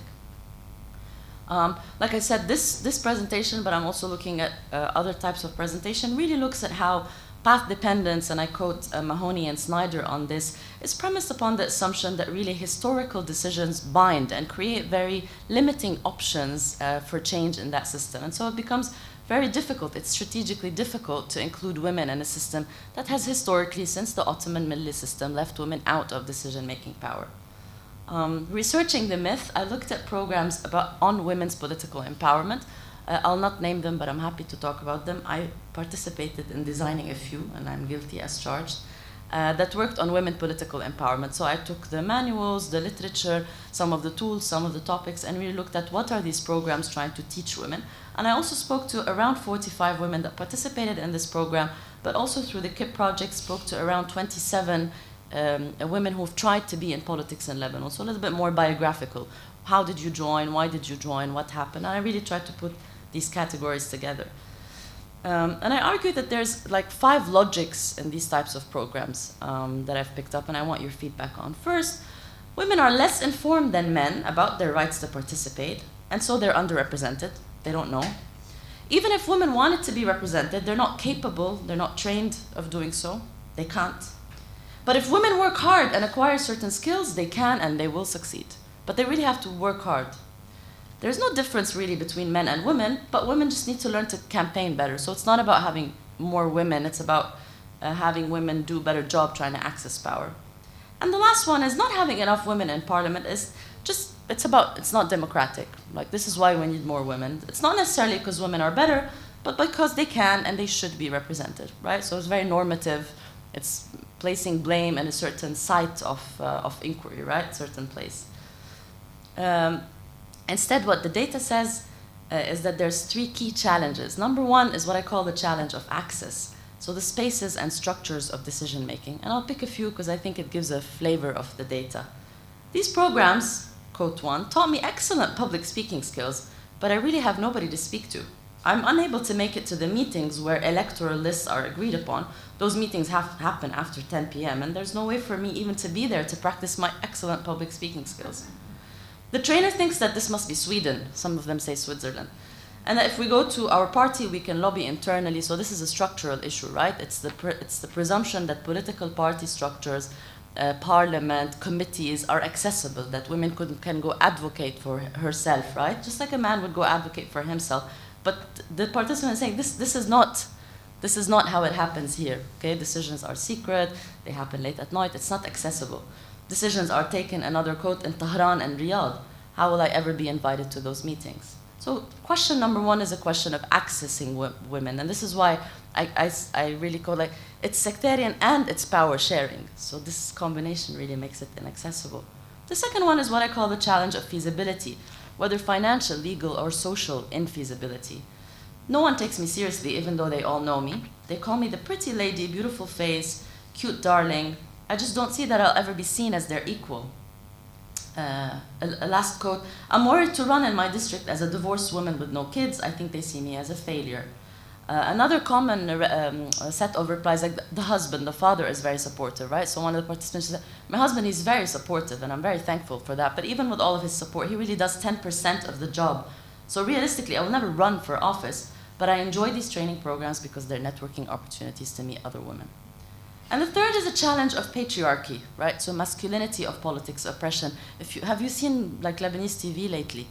Speaker 4: Like I said, this presentation, but I'm also looking at other types of presentation, really looks at how path dependence, and I quote Mahoney and Snyder on this, is premised upon the assumption that really historical decisions bind and create very limiting options for change in that system. And so it becomes very difficult, it's strategically difficult to include women in a system that has historically, since the Ottoman Milli system, left women out of decision-making power. Researching the myth, I looked at programs on women's political empowerment. I'll not name them, but I'm happy to talk about them. I participated in designing a few, and I'm guilty as charged, that worked on women political empowerment. So I took the manuals, the literature, some of the tools, some of the topics, and really looked at what are these programs trying to teach women. And I also spoke to around 45 women that participated in this program, but also through the KIP project spoke to around 27 women who've tried to be in politics in Lebanon. So a little bit more biographical. How did you join? Why did you join? What happened? And I really tried to put these categories together. And I argue that there's like 5 logics in these types of programs that I've picked up, and I want your feedback on. First, women are less informed than men about their rights to participate, and so they're underrepresented. They don't know. Even if women wanted to be represented, they're not capable, they're not trained of doing so. They can't. But if women work hard and acquire certain skills, they can and they will succeed. But they really have to work hard. There's no difference really between men and women, but women just need to learn to campaign better. So it's not about having more women, it's about having women do a better job trying to access power. And the last one is not having enough women in parliament is just, it's not democratic. Like, this is why we need more women. It's not necessarily because women are better, but because they can and they should be represented, right? So it's very normative. It's placing blame in a certain site of inquiry, right? Certain place. Instead, what the data says is that there's 3 key challenges. Number 1 is what I call the challenge of access. So the spaces and structures of decision making. And I'll pick a few because I think it gives a flavor of the data. These programs, quote 1, taught me excellent public speaking skills, but I really have nobody to speak to. I'm unable to make it to the meetings where electoral lists are agreed upon. Those meetings happen after 10 p.m. and there's no way for me even to be there to practice my excellent public speaking skills. The trainer thinks that this must be Sweden. Some of them say Switzerland. And that if we go to our party, we can lobby internally. So this is a structural issue, right? It's the presumption that political party structures, parliament, committees are accessible, that women can go advocate for herself, right? Just like a man would go advocate for himself. But the participant is saying, this is not how it happens here, okay? Decisions are secret, they happen late at night, it's not accessible. Decisions are taken, another quote, in Tehran and Riyadh. How will I ever be invited to those meetings? So question number 1 is a question of accessing women, and this is why I really call it, it's sectarian and it's power sharing. So this combination really makes it inaccessible. The second one is what I call the challenge of feasibility, whether financial, legal, or social infeasibility. No one takes me seriously, even though they all know me. They call me the pretty lady, beautiful face, cute darling. I just don't see that I'll ever be seen as their equal. A last quote, I'm worried to run in my district as a divorced woman with no kids. I think they see me as a failure. Another common set of replies, like the husband, the father is very supportive, right? So one of the participants said, my husband is very supportive and I'm very thankful for that. But even with all of his support, he really does 10% of the job. So realistically, I will never run for office, but I enjoy these training programs because they're networking opportunities to meet other women. And the third is a challenge of patriarchy, right? So masculinity of politics, oppression. Have you seen like Lebanese TV lately?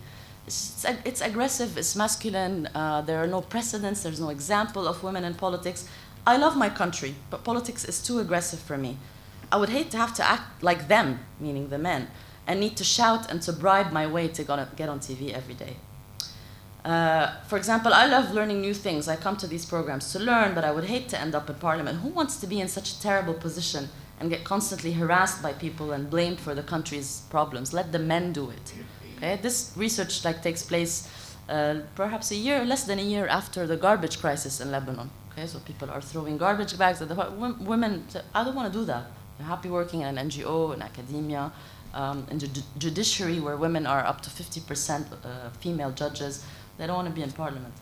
Speaker 4: It's aggressive, it's masculine, there are no precedents, there's no example of women in politics. I love my country, but politics is too aggressive for me. I would hate to have to act like them, meaning the men, and need to shout and to bribe my way to get on TV every day. For example, I love learning new things. I come to these programs to learn, but I would hate to end up in parliament. Who wants to be in such a terrible position and get constantly harassed by people and blamed for the country's problems? Let the men do it. Okay? This research takes place perhaps less than a year after the garbage crisis in Lebanon. Okay? So people are throwing garbage bags at the women. Say, I don't want to do that. I'm happy working in an NGO, in academia, in the judiciary, where women are up to 50% female judges. They don't want to be in parliament.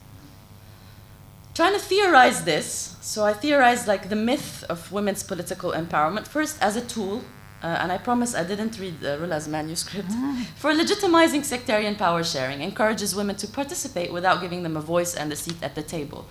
Speaker 4: Trying to theorize this, so I theorized the myth of women's political empowerment, first as a tool, and I promise I didn't read Rula's manuscript, for legitimizing sectarian power sharing, encourages women to participate without giving them a voice and a seat at the table.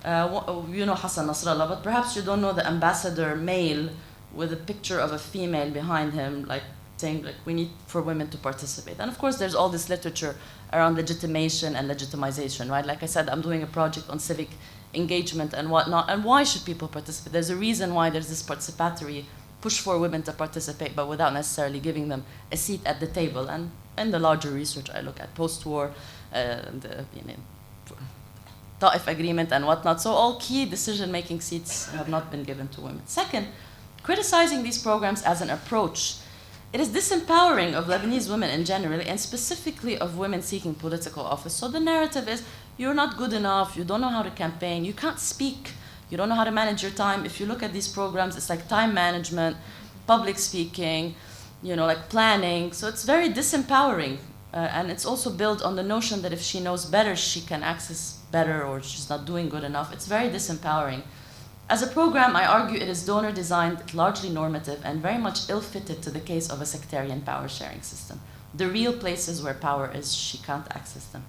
Speaker 4: You know Hassan Nasrallah, but perhaps you don't know the ambassador male with a picture of a female behind him, saying we need for women to participate. And of course there's all this literature around legitimation and legitimization, right? Like I said, I'm doing a project on civic engagement and whatnot, and why should people participate? There's a reason why there's this participatory push for women to participate, but without necessarily giving them a seat at the table. And in the larger research, I look at post-war, the Ta'if agreement and whatnot. So all key decision-making seats have not been given to women. Second, criticizing these programs as an approach. It is disempowering of Lebanese women in general, and specifically of women seeking political office. So the narrative is, you're not good enough, you don't know how to campaign, you can't speak, you don't know how to manage your time. If you look at these programs, it's like time management, public speaking, planning. So it's very disempowering. And it's also built on the notion that if she knows better, she can access better, or she's not doing good enough. It's very disempowering. As a program, I argue it is donor-designed, largely normative, and very much ill-fitted to the case of a sectarian power-sharing system. The real places where power is, she can't access them.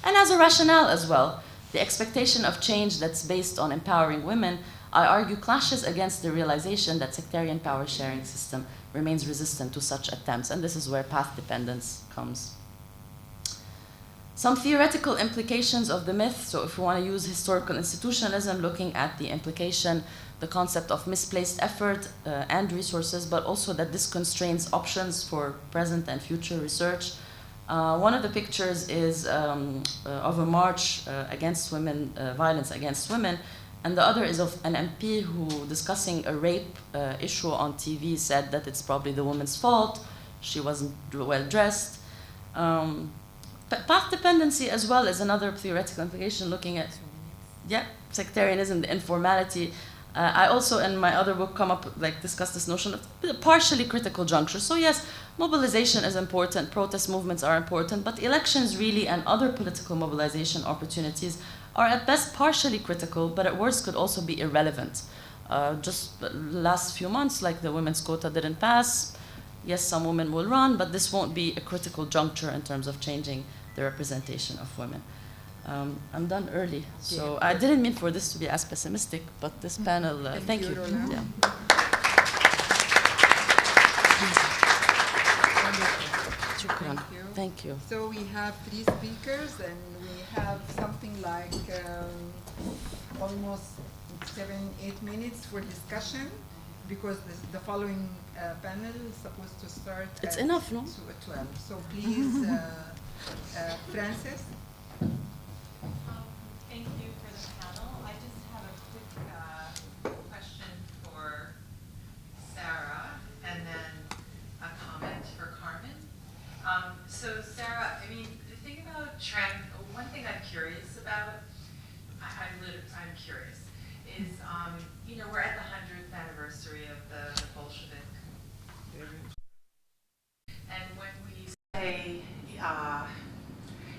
Speaker 4: And as a rationale as well, the expectation of change that's based on empowering women, I argue clashes against the realization that sectarian power-sharing system remains resistant to such attempts, and this is where path dependence comes. Some theoretical implications of the myth. So if we want to use historical institutionalism, looking at the implication, the concept of misplaced effort and resources, but also that this constrains options for present and future research. One of the pictures is of a march against women, violence against women, and the other is of an MP who, discussing a rape issue on TV, said that it's probably the woman's fault, she wasn't well dressed. Path dependency as well is another theoretical implication, looking at sectarianism, the informality. I also, in my other book, discuss this notion of a partially critical juncture. So yes, mobilization is important, protest movements are important, but elections really and other political mobilization opportunities are at best partially critical, but at worst could also be irrelevant. Just the last few months, the women's quota didn't pass. Yes, some women will run, but this won't be a critical juncture in terms of changing the representation of women. I'm done early, so I didn't mean for this to be as pessimistic, but this panel, thank you. Yeah. Thank you.
Speaker 1: So we have 3 speakers, and we have something like almost 7-8 minutes for discussion, because the following panel is supposed to start
Speaker 4: it's
Speaker 1: at
Speaker 4: enough, no?
Speaker 1: 12. So please, Frances.
Speaker 5: Thank you for the panel. I just have a quick question for Sarah, and then a comment for Carmen. So Sarah, the thing about one thing I'm curious about, I'm curious, is we're at the 100th anniversary of the Bolshevik. And when we say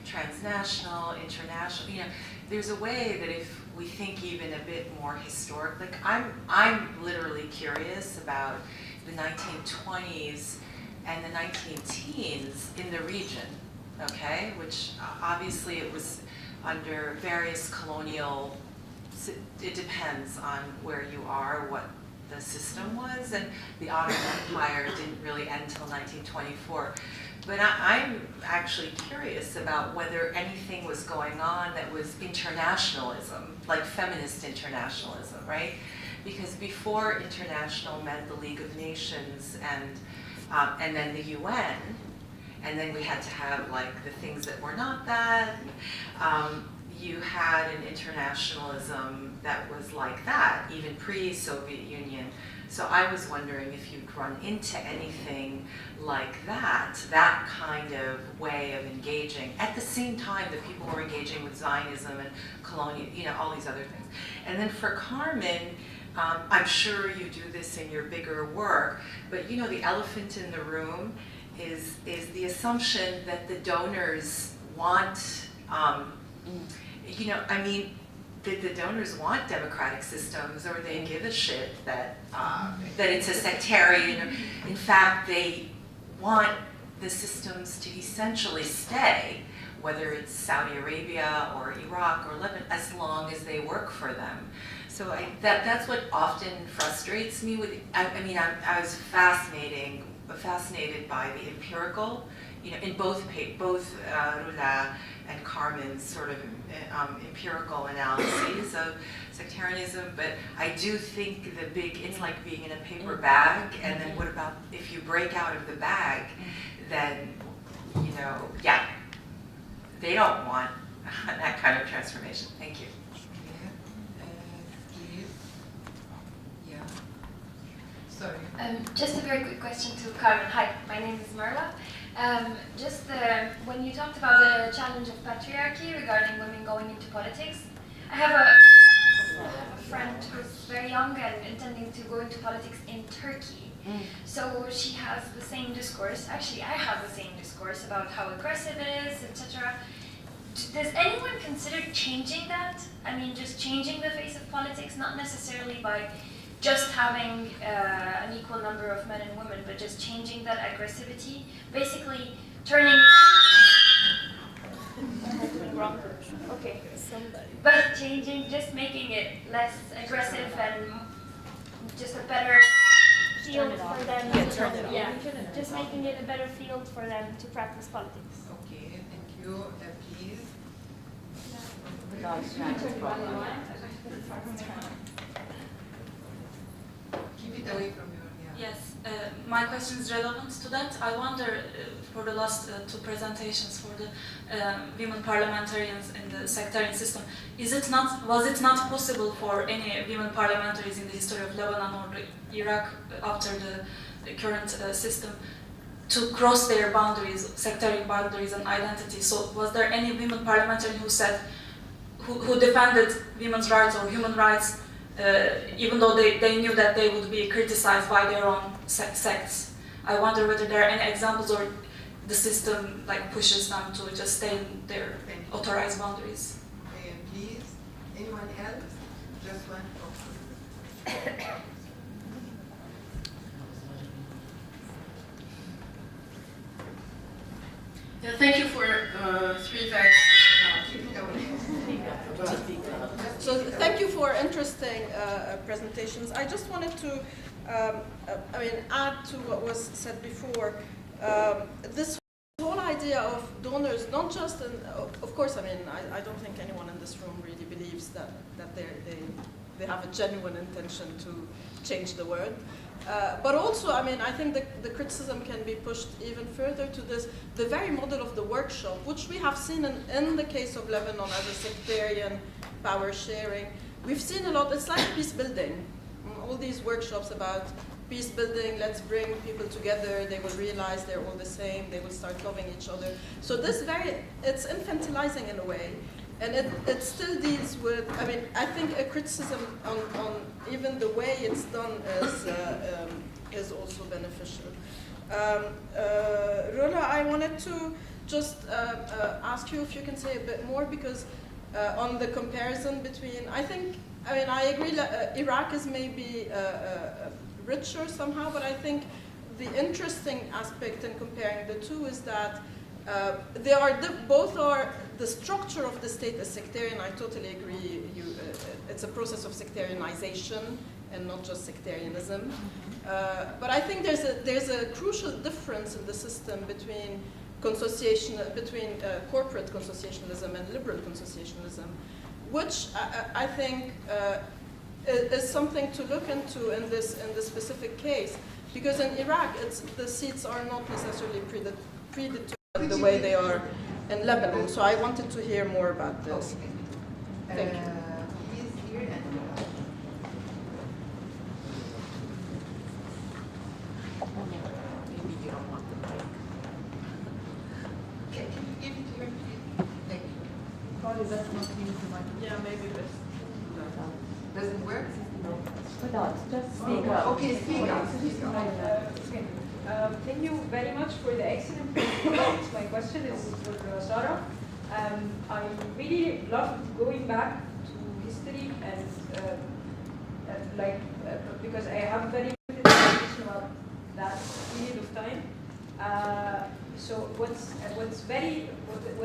Speaker 5: transnational, international, there's a way that if we think even a bit more historic, I'm literally curious about the 1920s and the 19-teens in the region, okay? Which obviously it was under various colonial, it depends on where you are, what the system was, and the Ottoman Empire didn't really end until 1924. But I'm actually curious about whether anything was going on that was internationalism, like feminist internationalism, right? because before international meant the League of Nations and then the UN, and then we had to have like the things that were not that. You had an internationalism that was like that, even pre-Soviet Union. So I was wondering if you'd run into anything like that kind of way of engaging at the same time that people were engaging with Zionism and colonial, all these other things. And then for Carmen, I'm sure you do this in your bigger work, but the elephant in the room is the assumption that the donors want, that the donors want democratic systems, or they give a shit that it's a sectarian. In fact, they want the systems to essentially stay, whether it's Saudi Arabia or Iraq or Lebanon, as long as they work for them. So that's what often frustrates me with. I was fascinated by the empirical, in both Rula and Carmen's sort of empirical analyses of sectarianism, but I do think it's like being in a paper bag, and then what about if you break out of the bag, then, they don't want that kind of transformation. Thank you.
Speaker 1: Sorry.
Speaker 6: Just a very quick question to Carmen. Hi, my name is Marla. When you talked about the challenge of patriarchy regarding women going into politics, I have a friend who's very young and intending to go into politics in Turkey. So she has the same discourse. Actually, I have the same discourse about how aggressive it is, etc. Does anyone consider changing that? Just changing the face of politics, not necessarily by just having an equal number of men and women, but just changing that aggressivity, basically turning. Okay. But changing, just making it less aggressive and just a better field for them. Just making it a better field for them to practice politics.
Speaker 1: Okay, thank you. Please. Keep it away from your.
Speaker 7: Yes, my question is relevant to that. I wonder, for the last two presentations for the women parliamentarians in the sectarian system, was it not possible for any women parliamentaries in the history of Lebanon or Iraq after the current system to cross their boundaries, sectarian boundaries and identity? So was there any women parliamentarian who defended women's rights or human rights, even though they knew that they would be criticized by their own sects? I wonder whether there are any examples, or the system pushes them to just stay in their authorized boundaries.
Speaker 1: Please, anyone else? Just one.
Speaker 8: Yeah, thank you for three very. So thank you for interesting presentations. I just wanted to, add to what was said before. This whole idea of donors, not just, of course, I don't think anyone in this room really believes that they have a genuine intention to change the world. But also, I think the criticism can be pushed even further to the very model of the workshop, which we have seen in the case of Lebanon as a sectarian power sharing. We've seen a lot, it's like peace building. All these workshops about peace building, let's bring people together, they will realize they're all the same, they will start loving each other. So it's infantilizing in a way. And it still deals with, I think a criticism on even the way it's done is also beneficial. Rula, I wanted to just ask you if you can say a bit more, because on the comparison between, I agree that Iraq is maybe richer somehow, but I think the interesting aspect in comparing the two is that both are, the structure of the state is sectarian. I totally agree. It's a process of sectarianization and not just sectarianism. But I think there's a crucial difference in the system between corporate consociationalism and liberal consociationalism, which I think is something to look into in this specific case, because in Iraq, the seats are not necessarily predetermined the way they are in Lebanon. So I wanted to hear more about this. Thank you.
Speaker 1: He's here and maybe you don't want the mic. Can you give it to her, please? Thank you. Probably that's not using the mic.
Speaker 8: Yeah, maybe this.
Speaker 1: Doesn't work?
Speaker 9: Without, just speak up.
Speaker 1: Okay, speak up.
Speaker 9: Thank you very much for the excellent presentation. My question is for Sarah. I really loved going back to history and because I have very limited information about that period of time. So what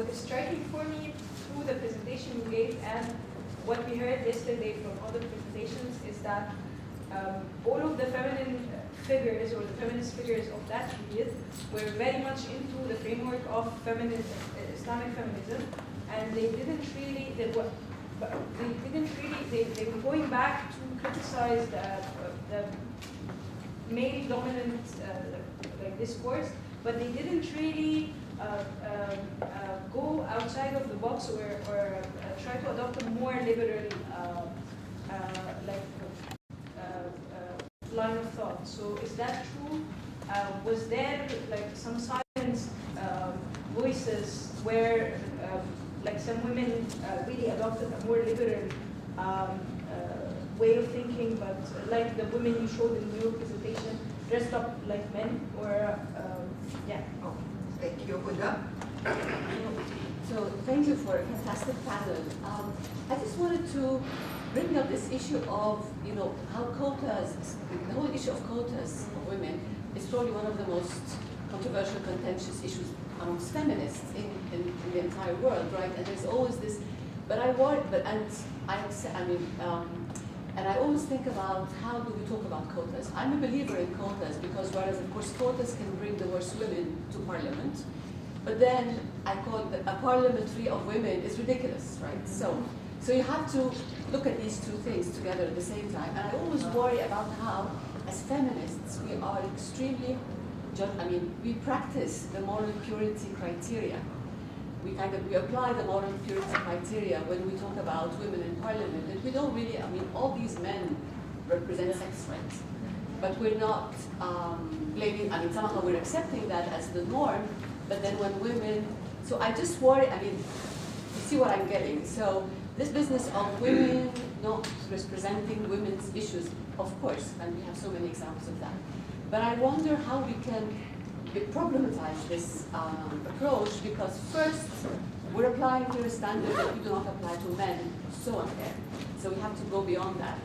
Speaker 9: is striking for me through the presentation you gave and what we heard yesterday from other presentations is that all of the feminine figures or the feminist figures of that period were very much into the framework of Islamic feminism, and they were going back to criticize the male dominant discourse, but they didn't really go outside of the box or try to adopt a more liberal line of thought. So is that true? Was there some silent voices where some women really adopted a more liberal way of thinking, but like the women you showed in your presentation, dressed up like men, or yeah.
Speaker 1: Oh, thank you, Huda.
Speaker 10: So thank you for a fantastic panel. I just wanted to bring up this issue of, how quotas, the whole issue of quotas of women is probably one of the most controversial, contentious issues amongst feminists in the entire world, right? And there's always this, but I worry, and I always think about how do we talk about quotas. I'm a believer in quotas because whereas of course quotas can bring the worst women to parliament, but then I call a parliament free of women is ridiculous, right? So you have to look at these two things together at the same time. And I always worry about how, as feminists, we are extremely, we practice the moral purity criteria. We apply the moral purity criteria when we talk about women in parliament. And we don't really, all these men represent sex rights. But we're not blaming, somehow we're accepting that as the norm. But then when women, so I just worry, you see what I'm getting. So this business of women not representing women's issues, of course, and we have so many examples of that. But I wonder how we can problematize this approach, because first, we're applying to a standard that we do not apply to men, so unfair. So we have to go beyond that.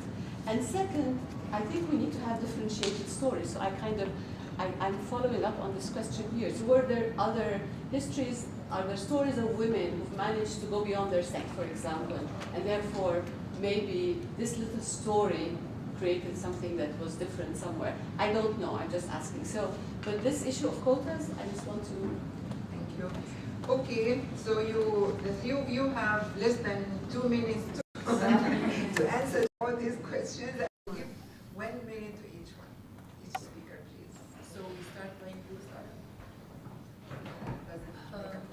Speaker 10: And second, I think we need to have differentiated stories. So I'm following up on this question here. So were there other histories? Are there stories of women who've managed to go beyond their sex, for example, and therefore maybe this little story created something that was different somewhere? I don't know, I'm just asking. So, but this issue of quotas, I just want to...
Speaker 1: Thank you. Okay, so the few of you have less than 2 minutes to answer all these questions. I'll give 1 minute to each one. Each speaker, please. So we start going through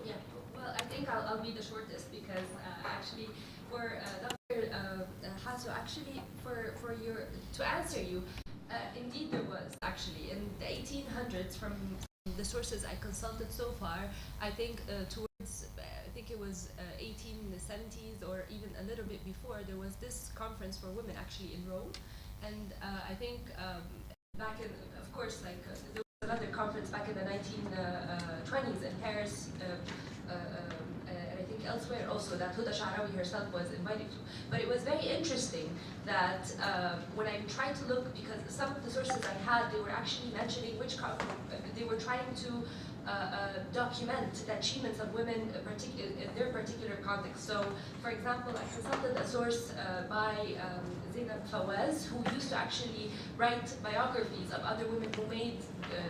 Speaker 2: Yeah, well, I think I'll be the shortest because actually for Dr. Hasso, actually to answer you, indeed there was actually in the 1800s from the sources I consulted so far, I think it was 1870s or even a little bit before, there was this conference for women actually in Rome, and I think back in, of course, there was another conference back in the 1920s in Paris, and I think elsewhere also, that Huda Sha'rawi herself was invited to. But it was very interesting that when I tried to look, because some of the sources I had, they were actually mentioning they were trying to document the achievements of women in their particular context. So, for example, I consulted a source by Zainab Fawaz, who used to actually write biographies of other women who made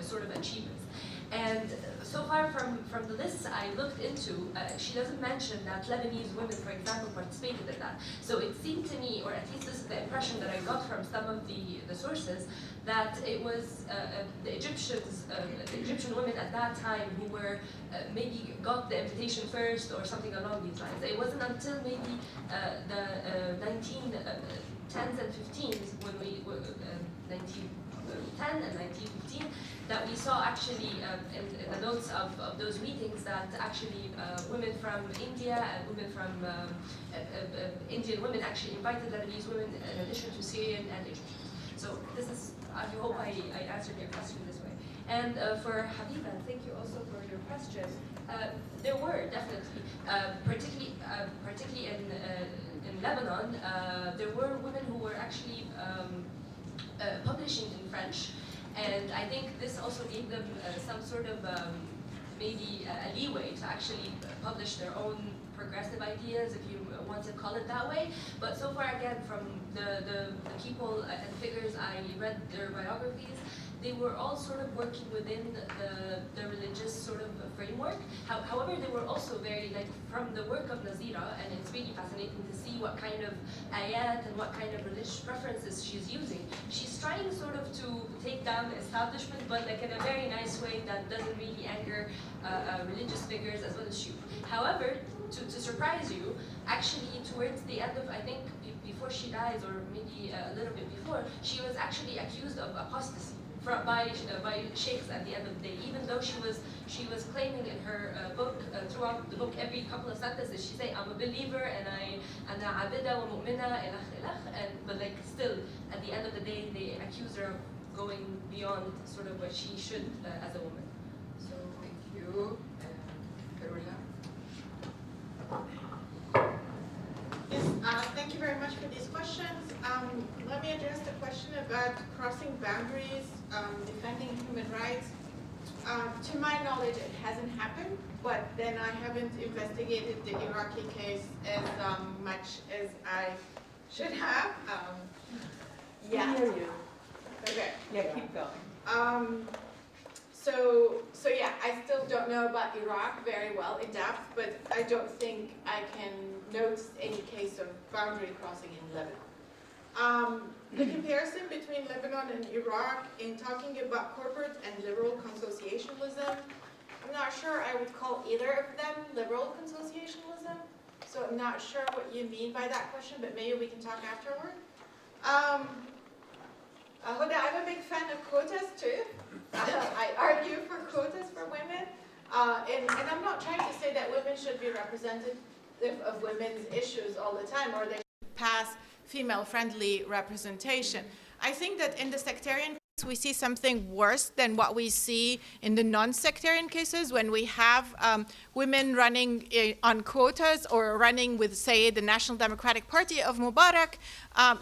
Speaker 2: sort of achievements. And so far from the lists I looked into, she doesn't mention that Lebanese women, for example, participated in that. So it seemed to me, or at least this is the impression that I got from some of the sources, that it was the Egyptian women at that time who were maybe got the invitation first or something along these lines. It wasn't until maybe the 1910s and 15s, when we 1910 and 1915, that we saw actually in the notes of those meetings that actually women from India and women from Indian women actually invited Lebanese women in addition to Syrian and Egyptians. So this is, I hope I answered your question this way. And for Habiba, thank you also for your question. There were definitely, particularly in Lebanon, there were women who were actually publishing in French. And I think this also gave them some sort of maybe a leeway to actually publish their own progressive ideas, if you want to call it that way. But so far, again, from the people and figures I read their biographies, they were all sort of working within the religious sort of framework. However, they were also very, like, from the work of Nazira, and it's really fascinating to see what kind of ayat and what kind of religious preferences she's using. She's trying sort of to take down the establishment, but like in a very nice way that doesn't really anger religious figures as well as she. However, to surprise you, actually towards the end of, I think, before she dies, or maybe a little bit before, she was actually accused of apostasy by sheikhs at the end of the day, even though she was claiming in her book, throughout the book, every couple of sentences, she say, I'm a believer, and I'm abida wa mu'mina, but like still, at the end of the day, they accuse her of going beyond sort of what she should as a woman.
Speaker 1: So thank you. Carola?
Speaker 3: Yes, thank you very much for these questions. Let me address the question about crossing boundaries, defending human rights. To my knowledge, it hasn't happened, but then I haven't investigated the Iraqi case as much as I should have. Yeah.
Speaker 10: I hear you.
Speaker 3: Okay.
Speaker 10: Yeah, keep going.
Speaker 3: So yeah, I still don't know about Iraq very well in depth, but I don't think I can notice any case of boundary crossing in Lebanon. The comparison between Lebanon and Iraq in talking about corporate and liberal consociationalism, I'm not sure I would call either of them liberal consociationalism, so I'm not sure what you mean by that question, but maybe we can talk afterward. Huda, I'm a big fan of quotas too. I argue for quotas for women, and I'm not trying to say that women should be representative of women's issues all the time, or they should pass female-friendly representation. I think that in the sectarian case, we see something worse than what we see in the non-sectarian cases when we have women running on quotas or running with, say, the National Democratic Party of Mubarak.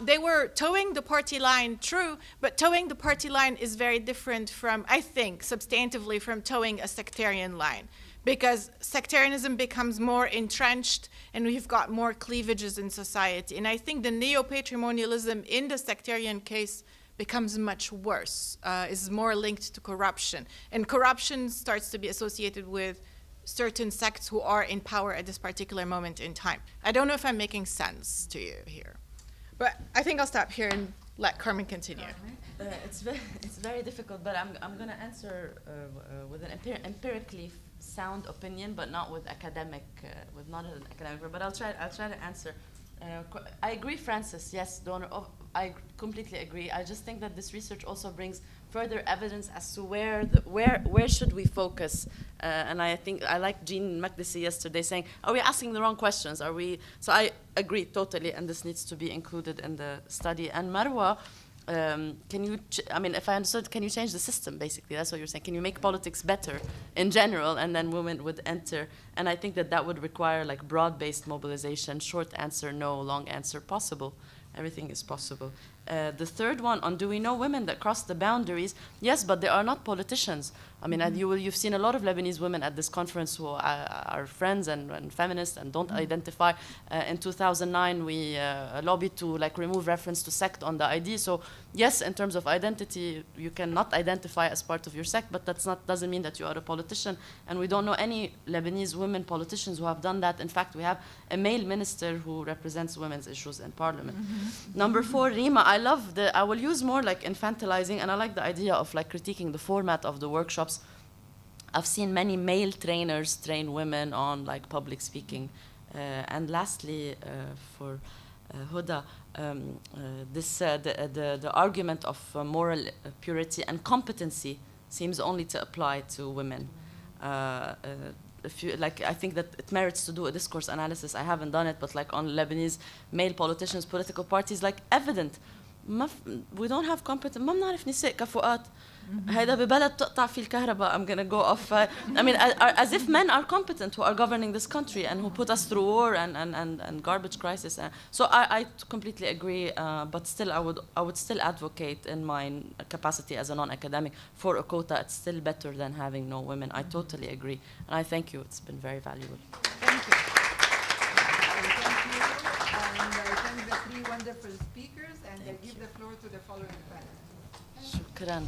Speaker 3: They were towing the party line, true, but towing the party line is very different from, I think, substantively from towing a sectarian line, because sectarianism becomes more entrenched and we've got more cleavages in society. And I think the neo-patrimonialism in the sectarian case becomes much worse, is more linked to corruption. And corruption starts to be associated with certain sects who are in power at this particular moment in time. I don't know if I'm making sense to you here. But I think I'll stop here and let Carmen continue.
Speaker 4: It's very difficult, but I'm going to answer with an empirically sound opinion, but not with academic, with not an academic. But I'll try to answer. I agree, Francis. Yes, donor. I completely agree. I just think that this research also brings further evidence as to where should we focus. And I think I like Jean Makdisi yesterday saying, are we asking the wrong questions? Are we? So I agree totally, and this needs to be included in the study. And Marwa, can you? I mean, if I understood, can you change the system? Basically, that's what you're saying. Can you make politics better in general, and then women would enter? And I think that would require like broad-based mobilization. Short answer, no. Long answer, possible. Everything is possible. The third one on do we know women that cross the boundaries? Yes, but they are not politicians. I mean, you've seen a lot of Lebanese women at this conference who are friends and feminists and don't identify. In 2009, we lobbied to like remove reference to sect on the ID. So yes, in terms of identity, you cannot identify as part of your sect, but doesn't mean that you are a politician. And we don't know any Lebanese women politicians who have done that. In fact, we have a male minister who represents women's issues in parliament. Number 4, Rima, I will use more like infantilizing, and I like the idea of like critiquing the format of the workshops. I've seen many male trainers train women on like public speaking. And lastly, for Huda, the argument of moral purity and competency seems only to apply to women. I think that it merits to do a discourse analysis. I haven't done it, but like on Lebanese male politicians, political parties, like evident. We don't have competent. ما بنعرف نساء كفؤات. هيدا ببلد تقطع فيه الكهرباء. I'm gonna go off. I mean, as if men are competent who are governing this country and who put us through war and garbage crisis. So I completely agree. But still, I would still advocate in my capacity as a non-academic for a quota. It's still better than having no women. I totally agree, and I thank you. It's been very valuable.
Speaker 1: Thank you. And I thank the 3 wonderful speakers, and I give the floor to the following panel.
Speaker 4: شكرا.